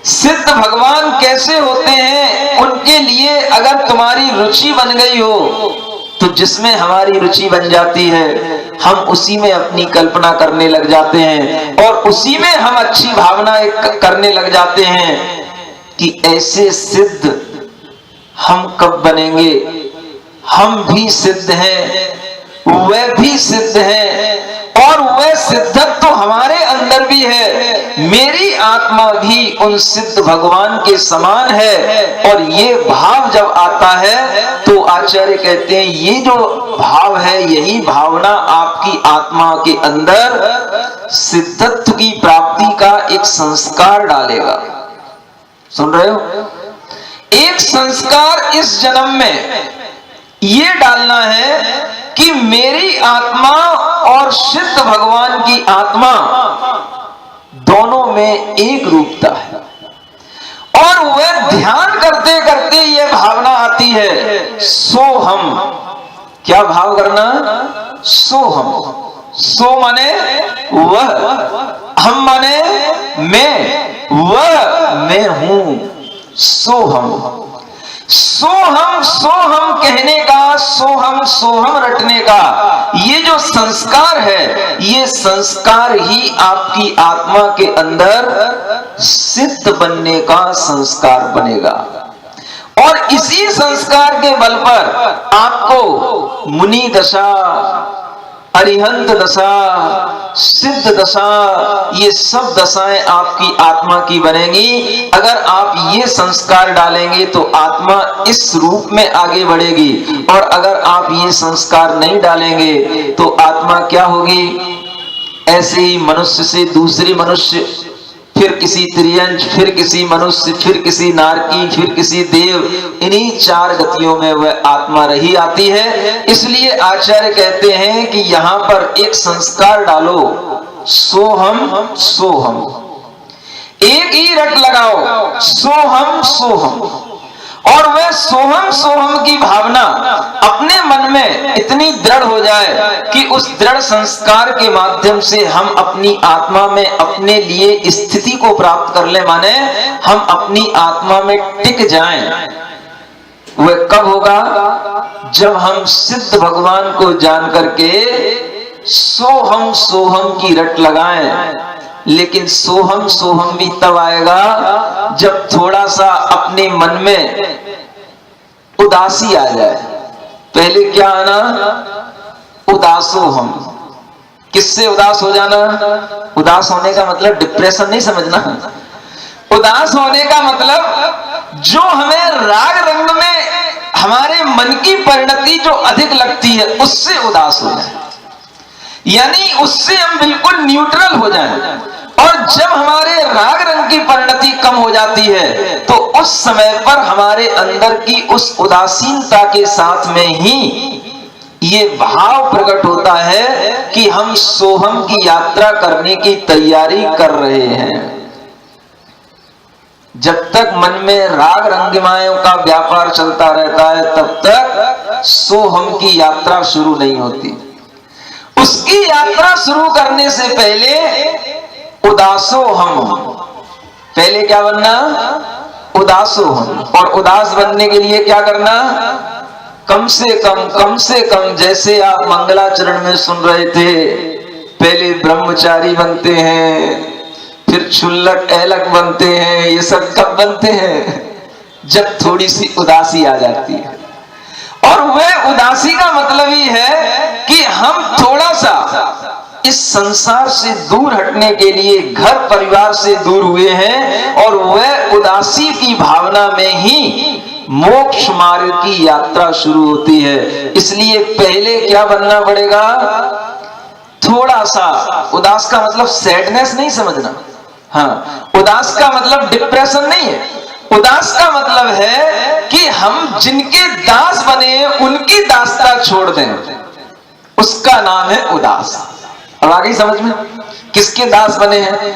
सिद्ध भगवान कैसे होते हैं उनके लिए अगर तुम्हारी रुचि बन गई हो, तो जिसमें हमारी रुचि बन जाती है हम उसी में अपनी कल्पना करने लग जाते हैं और उसी में हम अच्छी भावना करने लग जाते हैं कि ऐसे सिद्ध हम कब बनेंगे। हम भी सिद्ध हैं, वह भी सिद्ध हैं और वह सिद्धत्व तो हमारे अंदर भी है। मेरी आत्मा भी उन सिद्ध भगवान के समान है। और ये भाव जब आता है तो आचार्य कहते हैं ये जो भाव है, यही भावना आपकी आत्मा के अंदर सिद्धत्व की प्राप्ति का एक संस्कार डालेगा। सुन रहे हो, एक संस्कार इस जन्म में ये डालना है कि मेरी आत्मा और सिद्ध भगवान की आत्मा दोनों में एक रूपता है। और वह ध्यान करते करते यह भावना आती है सोहम। क्या भाव करना, सोहम। सो माने वह, हम माने मैं, वह मैं हूं। सोहम, सोहम सोहम कहने का, सोहम सोहम रटने का ये जो संस्कार है, ये संस्कार ही आपकी आत्मा के अंदर सिद्ध बनने का संस्कार बनेगा। और इसी संस्कार के बल पर आपको मुनि दशा, अरिहंत दशा, सिद्ध दशा, ये सब दशाएं आपकी आत्मा की बनेंगी। अगर आप ये संस्कार डालेंगे तो आत्मा इस रूप में आगे बढ़ेगी। और अगर आप ये संस्कार नहीं डालेंगे तो आत्मा क्या होगी, ऐसे ही मनुष्य से दूसरे मनुष्य, फिर किसी त्रियंश, फिर किसी मनुष्य, फिर किसी नारकी, फिर किसी देव, इन्हीं चार गतियों में वह आत्मा रही आती है। इसलिए आचार्य कहते हैं कि यहां पर एक संस्कार डालो, सोहम सोहम, एक ही रट लगाओ, सोहम सोहम। और वह सोहम सोहम की भावना अपने मन में इतनी दृढ़ हो जाए कि उस दृढ़ संस्कार के माध्यम से हम अपनी आत्मा में अपने लिए स्थिति को प्राप्त कर ले, माने हम अपनी आत्मा में टिक जाएं। वह कब होगा, जब हम सिद्ध भगवान को जान करके सोहम सोहम की रट लगाएं। लेकिन सोहम सोहम भी तब आएगा जब थोड़ा सा अपने मन में उदासी आ जाए। पहले क्या आना, उदासो हम। किससे उदास हो जाना, उदास होने का मतलब डिप्रेशन नहीं समझना। उदास होने का मतलब जो हमें राग रंग में हमारे मन की परिणति जो अधिक लगती है उससे उदास हो जाए, यानी उससे हम बिल्कुल न्यूट्रल हो जाएं। और जब हमारे राग रंग की परिणति कम हो जाती है तो उस समय पर हमारे अंदर की उस उदासीनता के साथ में ही ये भाव प्रकट होता है कि हम सोहम की यात्रा करने की तैयारी कर रहे हैं। जब तक मन में राग रंगिमायों का व्यापार चलता रहता है तब तक सोहम की यात्रा शुरू नहीं होती। उसकी यात्रा शुरू करने से पहले उदासो हम, पहले क्या बनना, उदासो हम। और उदास बनने के लिए क्या करना, कम से कम जैसे आप मंगलाचरण में सुन रहे थे, पहले ब्रह्मचारी बनते हैं, फिर क्षुल्लक ऐलक बनते हैं। ये सब कब बनते हैं, जब थोड़ी सी उदासी आ जाती है। और वह उदासी का मतलब ही है कि हम थोड़ा सा इस संसार से दूर हटने के लिए घर परिवार से दूर हुए हैं, और वह उदासी की भावना में ही मोक्ष मार्ग की यात्रा शुरू होती है। इसलिए पहले क्या बनना पड़ेगा? थोड़ा सा। उदास का मतलब सैडनेस नहीं समझना, हाँ, उदास का मतलब डिप्रेशन नहीं है। उदास का मतलब है कि हम जिनके दास बने हैं उनकी दासता छोड़ दें, उसका नाम है उदास। अब आगे समझ में, किसके दास बने हैं?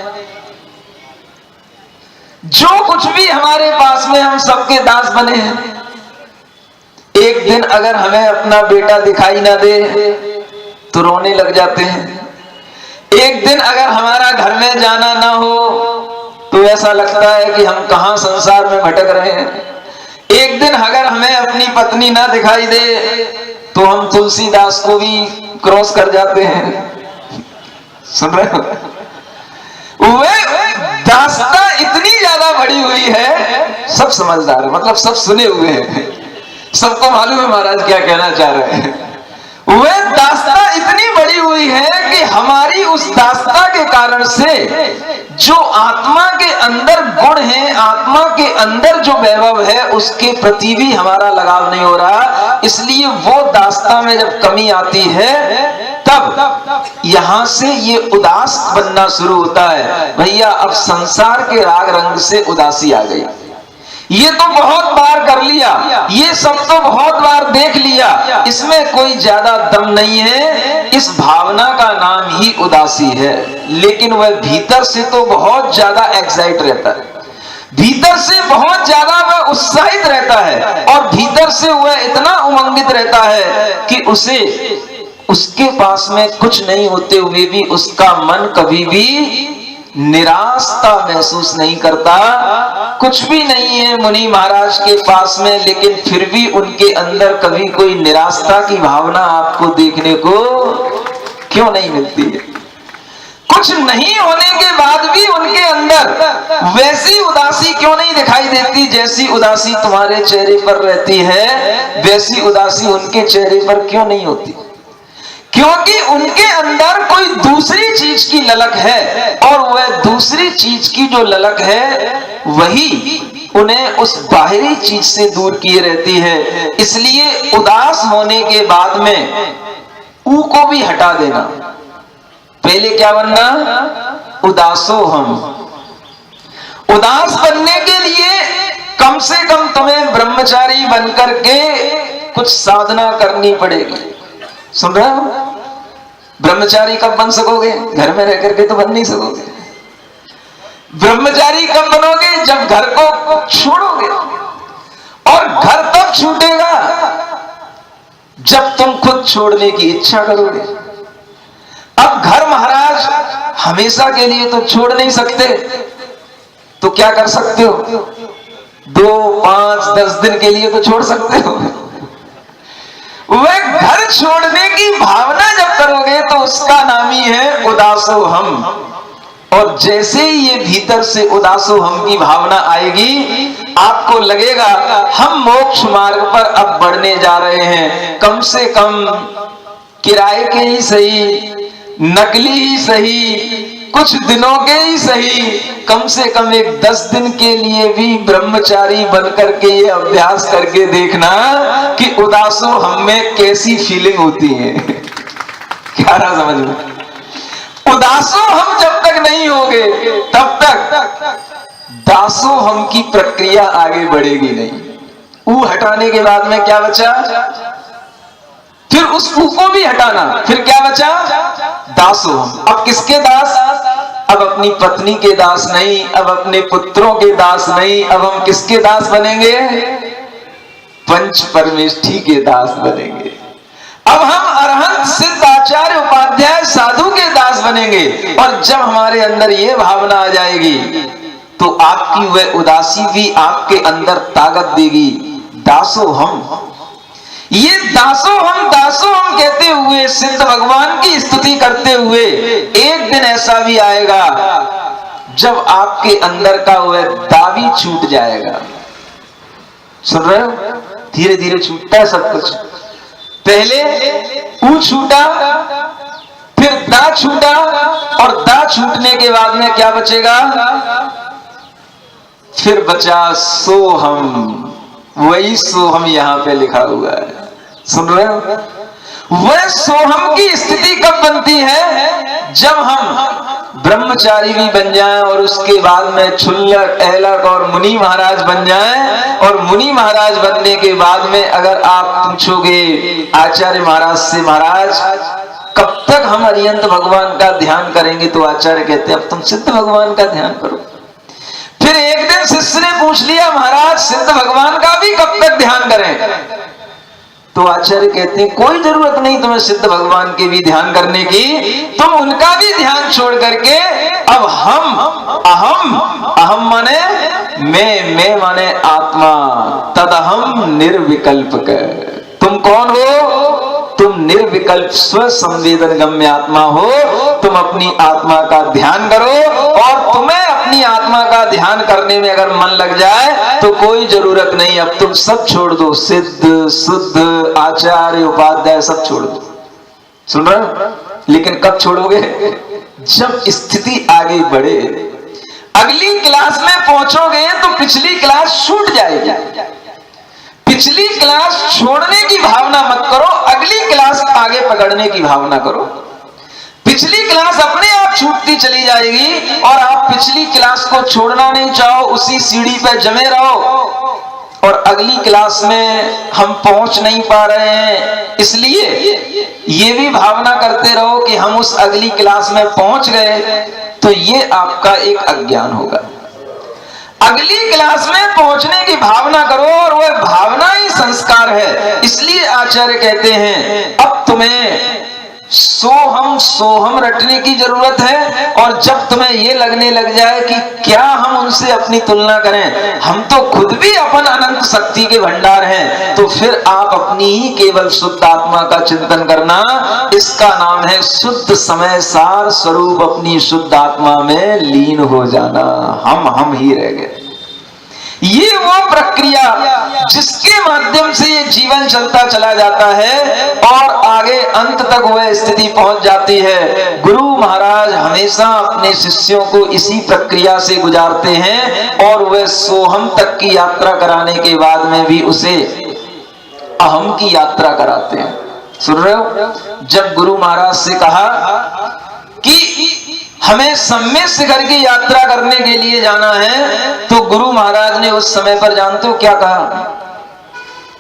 जो कुछ भी हमारे पास में, हम सबके दास बने हैं। एक दिन अगर हमें अपना बेटा दिखाई ना दे तो रोने लग जाते हैं। एक दिन अगर हमारा घर में जाना ना हो तो ऐसा लगता है कि हम कहां संसार में भटक रहे हैं। एक दिन अगर हमें अपनी पत्नी ना दिखाई दे तो हम तुलसीदास को भी क्रॉस कर जाते हैं। सुन रहे हो? वह दास्ता इतनी ज्यादा बड़ी हुई है, सब समझदार है, मतलब सब सुने हुए हैं, सबको मालूम है महाराज क्या कहना चाह रहे हैं। वह दास्ता इतनी बड़ी हुई है कि हमारी उस दास्ता के कारण से जो आत्मा के अंदर गुण है, आत्मा के अंदर जो वैभव है, उसके प्रति भी हमारा लगाव नहीं हो रहा। इसलिए वो दास्ता में जब कमी आती है तब यहां से ये उदास बनना शुरू होता है। भैया अब संसार के राग रंग से उदासी आ गई। ये तो बहुत बार कर लिया, ये सब तो बहुत बार देख लिया, इसमें कोई ज्यादा दम नहीं है। इस भावना का नाम ही उदासी है। लेकिन वह भीतर से तो बहुत ज्यादा एक्साइट रहता है, भीतर से बहुत ज्यादा वह उत्साहित रहता है, और भीतर से वह इतना उमंगित रहता है कि उसे उसके पास में कुछ नहीं होते हुए भी उसका मन कभी भी निराशता महसूस नहीं करता। कुछ भी नहीं है मुनि महाराज के पास में, लेकिन फिर भी उनके अंदर कभी कोई निराशता की भावना आपको देखने को क्यों नहीं मिलती है? कुछ नहीं होने के बाद भी उनके अंदर वैसी उदासी क्यों नहीं दिखाई देती जैसी उदासी तुम्हारे चेहरे पर रहती है? वैसी उदासी उनके चेहरे पर क्यों नहीं होती? क्योंकि उनके अंदर कोई दूसरी चीज की ललक है, और वह दूसरी चीज की जो ललक है वही उन्हें उस बाहरी चीज से दूर किए रहती है। इसलिए उदास होने के बाद में ऊ को भी हटा देना। पहले क्या बनना? उदासो हम। उदास बनने के लिए कम से कम तुम्हें ब्रह्मचारी बनकर के कुछ साधना करनी पड़ेगी। सुन रहे हो? ब्रह्मचारी कब बन सकोगे? घर में रह करके तो बन नहीं सकोगे। ब्रह्मचारी कब बनोगे? जब घर को छोड़ोगे, और घर तब छूटेगा जब तुम खुद छोड़ने की इच्छा करोगे। अब घर महाराज हमेशा के लिए तो छोड़ नहीं सकते, तो क्या कर सकते हो? 2, 5, 10 दिन के लिए तो छोड़ सकते हो। वह घर छोड़ने की भावना जब करोगे तो उसका नाम ही है उदासो हम। और जैसे ही ये भीतर से उदासो हम की भावना आएगी, आपको लगेगा हम मोक्ष मार्ग पर अब बढ़ने जा रहे हैं। कम से कम किराए के ही सही, नकली ही सही, कुछ दिनों के ही सही, कम से कम एक 10 दिन के लिए भी ब्रह्मचारी बनकर के ये अभ्यास करके देखना कि उदासो हम में कैसी फीलिंग होती है। क्या रहा समझ में? उदासो हम जब तक नहीं होगे तब तक दासो हम की प्रक्रिया आगे बढ़ेगी नहीं। ऊ हटाने के बाद में क्या बचा? फिर उस ऊ को भी हटाना, फिर क्या बचा? दासो हम। अब किसके दास? अब अपनी पत्नी के दास नहीं, अब अपने पुत्रों के दास नहीं, अब हम किसके दास बनेंगे? पंच परमेष्ठी के दास बनेंगे। अब हम अरहंत सिद्ध आचार्य उपाध्याय साधु के दास बनेंगे। और जब हमारे अंदर ये भावना आ जाएगी तो आपकी वह उदासी भी आपके अंदर ताकत देगी। दासो हम, ये दासो हम कहते हुए, सिद्ध भगवान की स्तुति करते हुए, एक दिन ऐसा भी आएगा जब आपके अंदर का वह दावी छूट जाएगा। सुन रहे हो? धीरे धीरे छूटता है सब कुछ। पहले ऊ छूटा, फिर दा छूटा, और दा छूटने के बाद में क्या बचेगा? फिर बचा सोहम। वही सोहम यहां पे लिखा हुआ है, सुन रहे हो? वह सोहम की स्थिति कब बनती है? जब हम ब्रह्मचारी भी बन जाएं और उसके बाद में क्षुल्लक, ऐलक और मुनि महाराज बन जाएं। और मुनि महाराज बनने के बाद में अगर आप पूछोगे आचार्य महाराज से, महाराज कब तक हम अरिहंत भगवान का ध्यान करेंगे? तो आचार्य कहते हैं अब तुम सिद्ध भगवान का ध्यान करो। फिर एक दिन शिष्य ने पूछ लिया, महाराज सिद्ध भगवान का भी कब तक ध्यान करें? तो आचार्य कहते हैं कोई जरूरत नहीं तुम्हें सिद्ध भगवान के भी ध्यान करने की, तुम उनका भी ध्यान छोड़ करके अब हम, अहम, अहम माने मैं माने आत्मा, तदहम निर्विकल्प कर। तुम कौन हो? तुम निर्विकल्प स्व संवेदन गम्य आत्मा हो। तुम अपनी आत्मा का ध्यान करो, और तुम्हें अपनी आत्मा का ध्यान करने में अगर मन लग जाए तो कोई जरूरत नहीं, अब तुम सब छोड़ दो, सिद्ध, शुद्ध, आचार्य, उपाध्याय सब छोड़ दो। सुन रहे हो? लेकिन कब छोड़ोगे? जब स्थिति आगे बढ़े। अगली क्लास में पहुंचोगे तो पिछली क्लास छूट जाएगी। पिछली क्लास छोड़ने की भावना मत करो, अगली क्लास आगे पकड़ने की भावना करो। पिछली क्लास अपने आप छूटती चली जाएगी और आप पिछली क्लास को छोड़ना नहीं चाहो, उसी सीढ़ी पे जमे रहो। और अगली क्लास में हम पहुंच नहीं पा रहे हैं, इसलिए ये भी भावना करते रहो कि हम उस अगली क्लास में पहुंच गए, तो ये आपका एक अज्ञान होगा। अगली क्लास में पहुंचने की भावना करो, और वह भावना ही संस्कार है। इसलिए आचार्य कहते हैं अब तुम्हें सोहम सोहम रटने की जरूरत है। और जब तुम्हें यह लगने लग जाए कि क्या हम उनसे अपनी तुलना करें, हम तो खुद भी अपन अनंत शक्ति के भंडार हैं, तो फिर आप अपनी ही केवल शुद्ध आत्मा का चिंतन करना। इसका नाम है शुद्ध समय सार स्वरूप अपनी शुद्ध आत्मा में लीन हो जाना। हम ही रह गए। ये वो प्रक्रिया जिसके माध्यम से ये जीवन चलता चला जाता है और आगे अंत तक वह स्थिति पहुंच जाती है। गुरु महाराज हमेशा अपने शिष्यों को इसी प्रक्रिया से गुजारते हैं, और वह सोहम तक की यात्रा कराने के बाद में भी उसे अहम की यात्रा कराते हैं। सुन रहे हो? जब गुरु महाराज से कहा कि हमें सम्यक शिखर की यात्रा करने के लिए जाना है, तो गुरु महाराज ने उस समय पर जानते हो क्या कहा?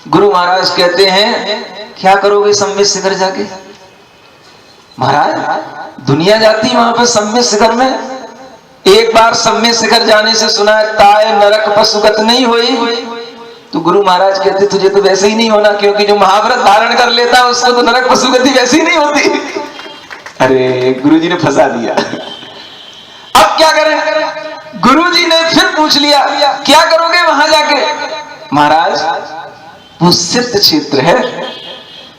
गुरु महाराज कहते हैं क्या करोगे सम्यक शिखर जाके? महाराज दुनिया जाती वहां पर सम्यक शिखर में, एक बार सम्यक शिखर जाने से सुना है ताय नरक पशुगत नहीं हुई। तो गुरु महाराज कहते तुझे तो वैसे ही नहीं होना, क्योंकि जो महाव्रत धारण कर लेता है उसको तो नरक पशुगति वैसे ही नहीं होती। अरे गुरुजी ने फंसा दिया। अब क्या करें? गुरुजी ने फिर पूछ लिया क्या करोगे वहां जाके? महाराज वो सिद्ध क्षेत्र है,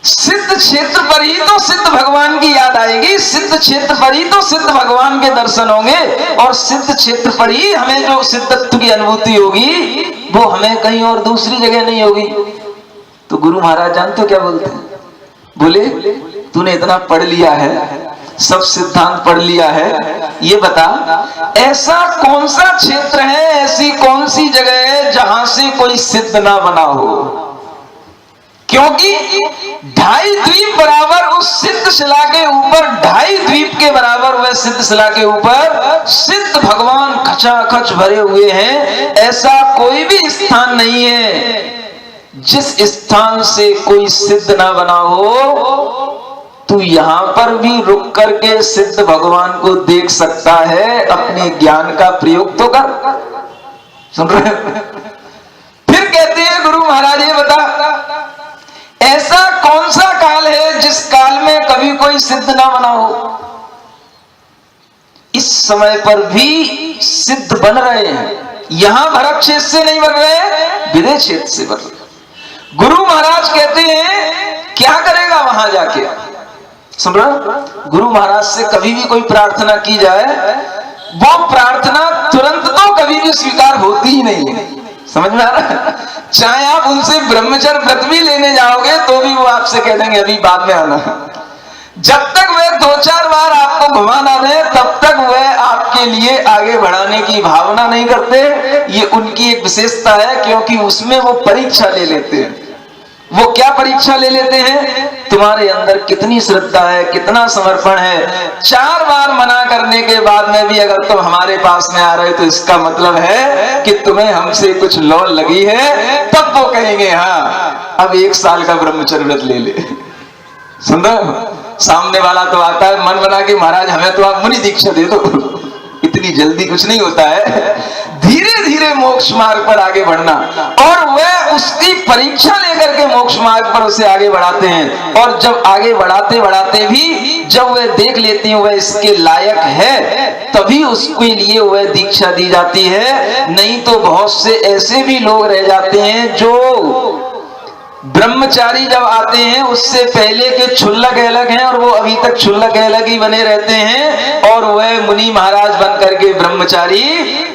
सिद्ध क्षेत्र पर ही तो सिद्ध भगवान की याद आएगी, सिद्ध क्षेत्र पर ही तो सिद्ध भगवान के दर्शन होंगे, और सिद्ध क्षेत्र पर ही हमें जो सिद्धत्व की अनुभूति होगी वो हमें कहीं और दूसरी जगह नहीं होगी। तो गुरु महाराज जानते हो क्या बोलते हैं? बोले तूने इतना पढ़ लिया है, सब सिद्धांत पढ़ लिया है, ये बता ऐसा कौन सा क्षेत्र है, ऐसी कौन सी जगह है जहां से कोई सिद्ध ना बना हो? क्योंकि 2.5 द्वीप बराबर उस सिद्ध शिला के ऊपर, 2.5 द्वीप के बराबर वह सिद्ध शिला के ऊपर सिद्ध भगवान खचाखच भरे हुए हैं। ऐसा कोई भी स्थान नहीं है जिस स्थान से कोई सिद्ध ना बना हो। तू यहां पर भी रुक करके सिद्ध भगवान को देख सकता है, अपने ज्ञान का प्रयोग तो कर। सुन रहे हो? फिर कहते हैं गुरु महाराज ये बता ऐसा कौन सा काल है जिस काल में कभी कोई सिद्ध ना बना हो? इस समय पर भी सिद्ध बन रहे हैं, यहां भरत क्षेत्र से नहीं बन रहे, विदेश क्षेत्र से बन रहे। गुरु महाराज कहते हैं क्या करेगा वहां जाके? सुन रहे? गुरु महाराज से कभी भी कोई प्रार्थना की जाए वो प्रार्थना तुरंत तो कभी भी स्वीकार होती ही नहीं है। समझ में आ रहा है? चाहे आप उनसे ब्रह्मचर्य व्रत भी लेने जाओगे तो भी वो आपसे कह देंगे अभी बाद में आना। जब तक वे 2-4 बार आपको घुमा ना दे तब तक वे आपके लिए आगे बढ़ाने की भावना नहीं करते। ये उनकी एक विशेषता है, क्योंकि उसमें वो परीक्षा ले लेते हैं। वो क्या परीक्षा ले लेते हैं? तुम्हारे अंदर कितनी श्रद्धा है, कितना समर्पण है। 4 बार मना करने के बाद में भी अगर तुम हमारे पास में आ रहे हो तो इसका मतलब है कि तुम्हें हमसे कुछ लौ लगी है। तब वो कहेंगे हाँ अब 1 साल का ब्रह्मचर्य व्रत ले ले। सुन रहे हो? सामने वाला तो आता है मन बना के महाराज हमें तो आप मुनि दीक्षा दे दो। इतनी जल्दी कुछ नहीं होता है, धीरे धीरे मोक्ष मार्ग पर आगे बढ़ना। और वह उसकी परीक्षा लेकर के मोक्ष मार्ग पर उसे आगे बढ़ाते हैं। और जब आगे बढ़ाते बढ़ाते भी जब वह देख लेती हैं वह इसके लायक है तभी उसके लिए वह दीक्षा दी जाती है। नहीं तो बहुत से ऐसे भी लोग रह जाते हैं जो ब्रह्मचारी जब आते हैं उससे पहले के क्षुल्लक अलग हैं और वो अभी तक क्षुल्लक अलग ही बने रहते हैं। और वह मुनि महाराज बन करके ब्रह्मचारी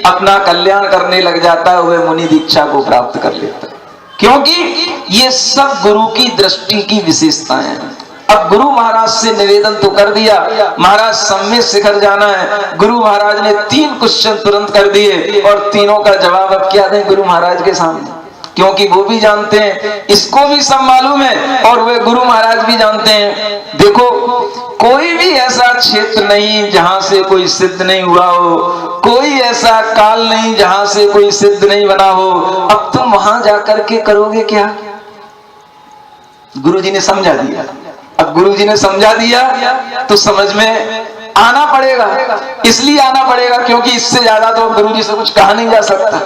अपना कल्याण करने लग जाता है, वह मुनि दीक्षा को प्राप्त कर लेता है। क्योंकि ये सब गुरु की दृष्टि की विशेषताएं हैं। अब गुरु महाराज से निवेदन तो कर दिया, महाराज सम्यक शिखर जाना है। गुरु महाराज ने 3 क्वेश्चन तुरंत कर दिए और तीनों का जवाब अब क्या दें गुरु महाराज के सामने, क्योंकि वो भी जानते हैं, इसको भी सब मालूम है और वे गुरु महाराज भी जानते हैं। देखो कोई भी ऐसा क्षेत्र नहीं जहां से कोई सिद्ध नहीं हुआ हो, कोई ऐसा काल नहीं जहां से कोई सिद्ध नहीं बना हो। अब तुम वहां जाकर के करोगे क्या? गुरुजी ने समझा दिया। अब गुरुजी ने समझा दिया तो समझ में आना पड़ेगा। इसलिए आना पड़ेगा क्योंकि इससे ज्यादा तो गुरुजी से कुछ कहा नहीं जा सकता।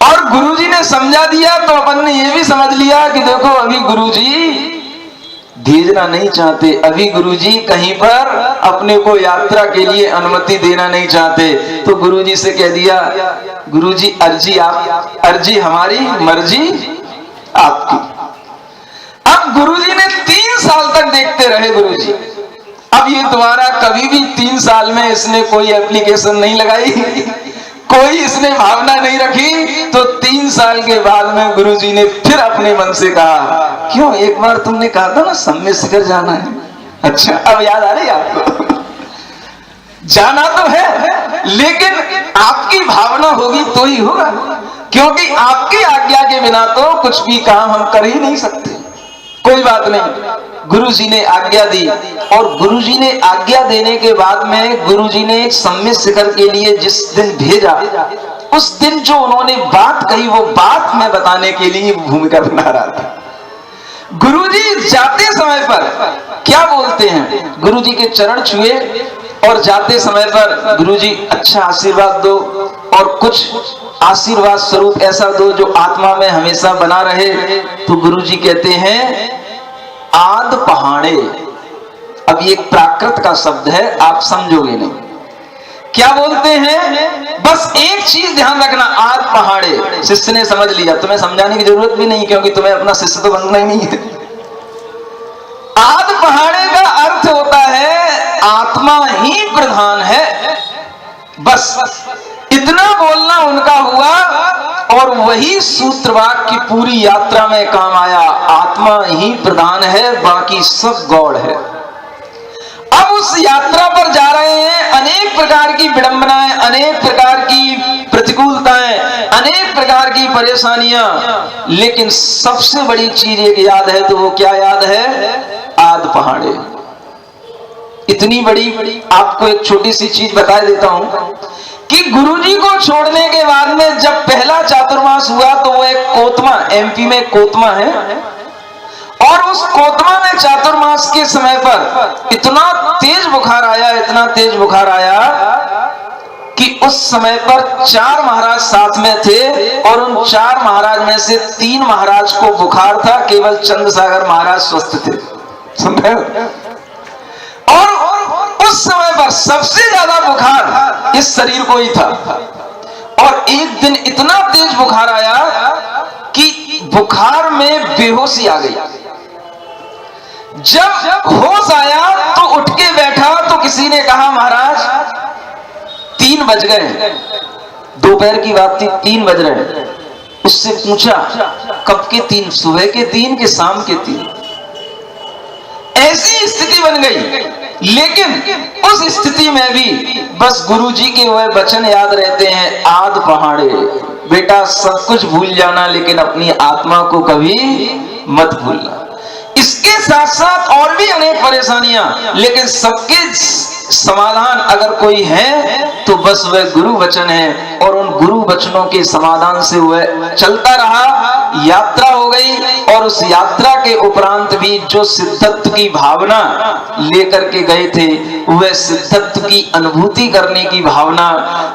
और गुरुजी ने समझा दिया तो अपन ने ये भी समझ लिया कि देखो अभी गुरुजी भेजना नहीं चाहते, अभी गुरुजी कहीं पर अपने को यात्रा के लिए अनुमति देना नहीं चाहते। तो गुरुजी से कह दिया गुरुजी अर्जी आप, अर्जी हमारी मर्जी आपकी। अब गुरुजी ने 3 साल तक देखते रहे गुरुजी। अब ये तुम्हारा कभी भी 3 साल में इसने कोई एप्लीकेशन नहीं लगाई, कोई इसने भावना नहीं रखी। तो 3 साल के बाद में गुरुजी ने फिर अपने मन से कहा क्यों एक बार तुमने कहा था ना सम्यक शिखर जाना है। अच्छा अब याद आ रही है आपको? जाना तो है लेकिन आपकी भावना होगी तो ही होगा, क्योंकि आपकी आज्ञा के बिना तो कुछ भी काम हम कर ही नहीं सकते। कोई बात नहीं, गुरुजी ने आज्ञा दी। और गुरुजी ने आज्ञा देने के बाद में गुरुजी ने एक सम्यक शिखर के लिए जिस दिन भेजा, उस दिन जो उन्होंने बात कही वो बात मैं बताने के लिए भूमिका बना रहा था। गुरुजी जाते समय पर क्या बोलते हैं? गुरुजी के चरण छुए और जाते समय पर गुरुजी अच्छा आशीर्वाद दो और कुछ आशीर्वाद स्वरूप ऐसा दो जो आत्मा में हमेशा बना रहे। तो गुरुजी कहते हैं आद पहाड़े। अब ये एक प्राकृत का शब्द है, आप समझोगे नहीं क्या बोलते हैं। बस एक चीज ध्यान रखना, आद पहाड़े। शिष्य ने समझ लिया, तुम्हें समझाने की जरूरत भी नहीं क्योंकि तुम्हें अपना शिष्य तो बनना ही नहीं है। आद पहाड़े का अर्थ होता है आत्मा ही प्रधान है। बस इतना बोलना उनका हुआ और वही सूत्रवाक्य की पूरी यात्रा में काम आया। आत्मा ही प्रधान है, बाकी सब गौड़ है। अब उस यात्रा पर जा रहे हैं, अनेक प्रकार की विडंबनाएं, अनेक प्रकार की प्रतिकूलताएं, अनेक प्रकार की परेशानियां, लेकिन सबसे बड़ी चीज एक याद है। तो वो क्या याद है? आद पहाड़े। इतनी बड़ी आपको एक छोटी सी चीज बता देता हूं कि गुरुजी को छोड़ने के बाद में जब पहला चातुर्मास हुआ तो वो एक कोतमा, एमपी में कोतमा है, और उस कोतमा में चातुर्मास के समय पर इतना तेज बुखार आया, इतना तेज बुखार आया कि उस समय पर 4 महाराज साथ में थे और उन 4 महाराज में से 3 महाराज को बुखार था, केवल चंद्रसागर महाराज स्वस्थ थे। सुन रहे हो? और उस समय पर सबसे ज्यादा बुखार इस शरीर को ही था। और एक दिन इतना तेज बुखार आया कि बुखार में बेहोशी आ गई। जब होश आया तो उठ के बैठा तो किसी ने कहा महाराज 3 बज गए, दोपहर की बात थी, 3 बज रहे। उससे पूछा कब के 3, सुबह के 3 कि शाम के 3? ऐसी स्थिति बन गई। लेकिन उस स्थिति में भी बस गुरुजी के वह वचन याद रहते हैं, आद पहाड़े, बेटा सब कुछ भूल जाना लेकिन अपनी आत्मा को कभी मत भूलना। इसके साथ साथ और भी अनेक परेशानियां, लेकिन सबके समाधान अगर कोई है तो बस वह गुरु वचन है। और उन गुरु वचनों के समाधान से वह चलता रहा, यात्रा हो गई। और उस यात्रा के उपरांत भी जो सिद्धत्व की भावना लेकर के गए थे, वह सिद्धत्व की अनुभूति करने की भावना,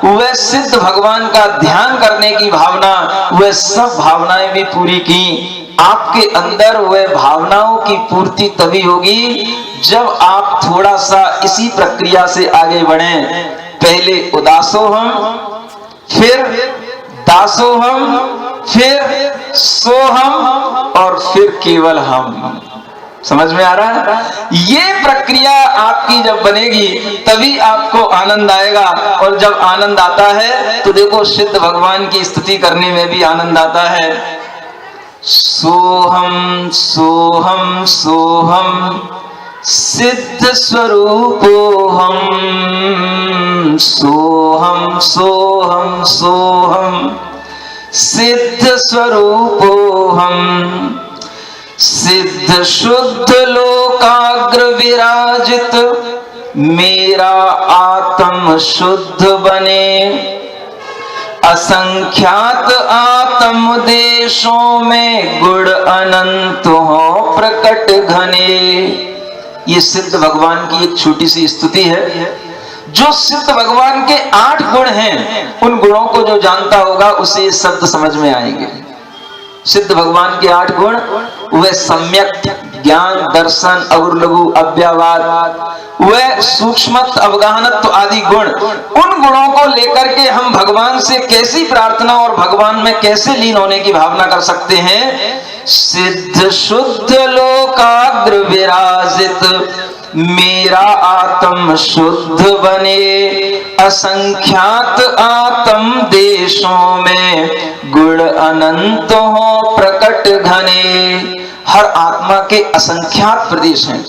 वह सिद्ध भगवान का ध्यान करने की भावना, वह सब भावनाएं भी पूरी की। आपके अंदर वह भावनाओं की पूर्ति तभी होगी जब आप थोड़ा सा इसी प्रक्रिया से आगे बढ़ें। पहले उदासोहम, फिर दासोहम, फिर सोहम और फिर केवल हम। समझ में आ रहा है? ये प्रक्रिया आपकी जब बनेगी तभी आपको आनंद आएगा। और जब आनंद आता है तो देखो सिद्ध भगवान की स्तुति करने में भी आनंद आता है। सोहम सोहम सोहम सिद्ध स्वरूपोहम, सोहम सोहम सोहम सिद्ध स्वरूपोहम, सिद्ध शुद्ध लोकाग्र विराजित मेरा आत्म शुद्ध बने, असंख्यात आत्म देशों में गुण अनंत हो प्रकट घने। ये सिद्ध भगवान की एक छोटी सी स्तुति है। जो सिद्ध भगवान के 8 गुण हैं, उन गुणों को जो जानता होगा उसे ये शब्द समझ में आएंगे। सिद्ध भगवान के 8 गुण, वह सम्यक ज्ञान, दर्शन, अगुर लघु अव्ययवाद, वह सूक्ष्मत अवगाहनत्व आदि गुण। उन गुणों को लेकर के हम भगवान से कैसी प्रार्थना और भगवान में कैसे लीन होने की भावना कर सकते हैं। सिद्ध शुद्ध लोकाग्र विराजित मेरा आत्म शुद्ध बने, असंख्यात आत्म देशों में गुण अनंत हो प्रकट घने। हर आत्मा के असंख्यात प्रदेश हैं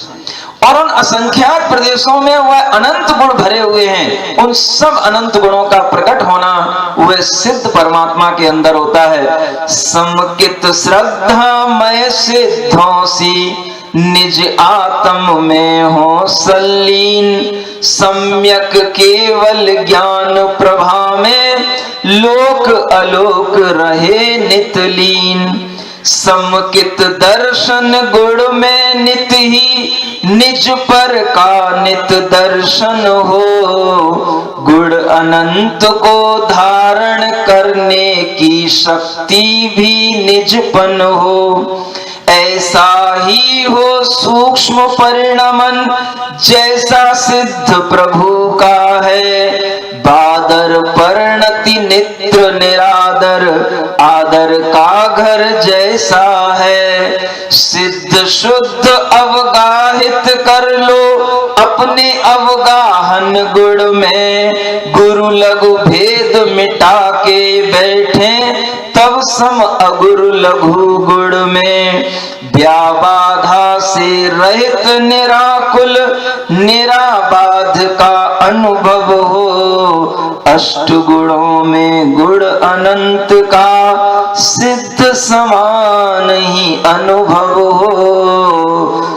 और उन असंख्यात प्रदेशों में वह अनंत गुण भरे हुए हैं। उन सब अनंत गुणों का प्रकट होना वह सिद्ध परमात्मा के अंदर होता है। समकित श्रद्धा मय सिद्धों सी निज आत्म में हो सल्लीन, सम्यक केवल ज्ञान प्रभा में लोक अलोक रहे नितलीन, समकित दर्शन गुण में नित ही निज पर का नित दर्शन हो, गुण अनंत को धारण करने की शक्ति भी निजपन हो। ऐसा ही हो सूक्ष्म परिणमन जैसा सिद्ध प्रभु का है, बादर परिणति नित्र निरादर आदर का घर जैसा है। सिद्ध शुद्ध अवगाहित कर लो अपने अवगाहन गुण में, गुरु लघु भेद मिटा के बैठे तब सम अगुरु लघु गुण में। व्याबाधा से रहित निराकुल निराबाध का अनुभव हो, अष्ट गुणों में गुण अनंत का सिद्ध समान ही अनुभव हो।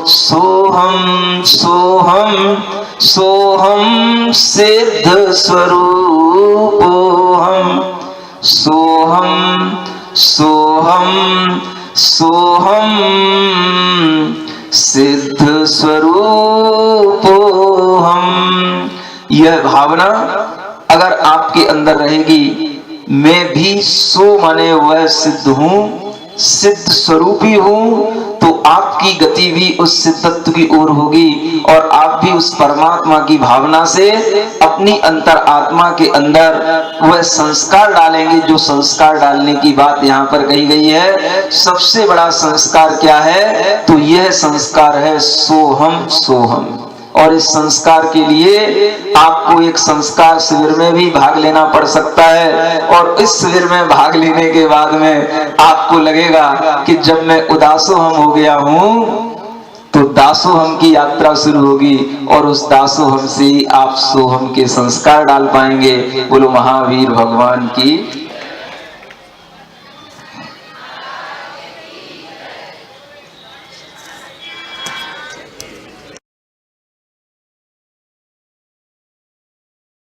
सोहम सोहम सोहम सिद्ध स्वरूपोहम, सोहम सोहम सोहम सिद्ध स्वरूपोहम। यह भावना अगर आपके अंदर रहेगी, मैं भी सो माने वह सिद्ध हूं, सिद्ध स्वरूपी हूं, तो आपकी गति भी उस सिद्धत्व की ओर होगी और आप भी उस परमात्मा की भावना से अपनी अंतर आत्मा के अंदर वह संस्कार डालेंगे। जो संस्कार डालने की बात यहाँ पर कही गई है, सबसे बड़ा संस्कार क्या है? तो यह संस्कार है सोहम सोहम। और इस संस्कार के लिए आपको एक संस्कार शिविर में भी भाग लेना पड़ सकता है। और इस शिविर में भाग लेने के बाद में आपको लगेगा कि जब मैं उदासोहम हो गया हूं तो दासोहम की यात्रा शुरू होगी, और उस दासोहम से आप सोहम के संस्कार डाल पाएंगे। बोलो महावीर भगवान की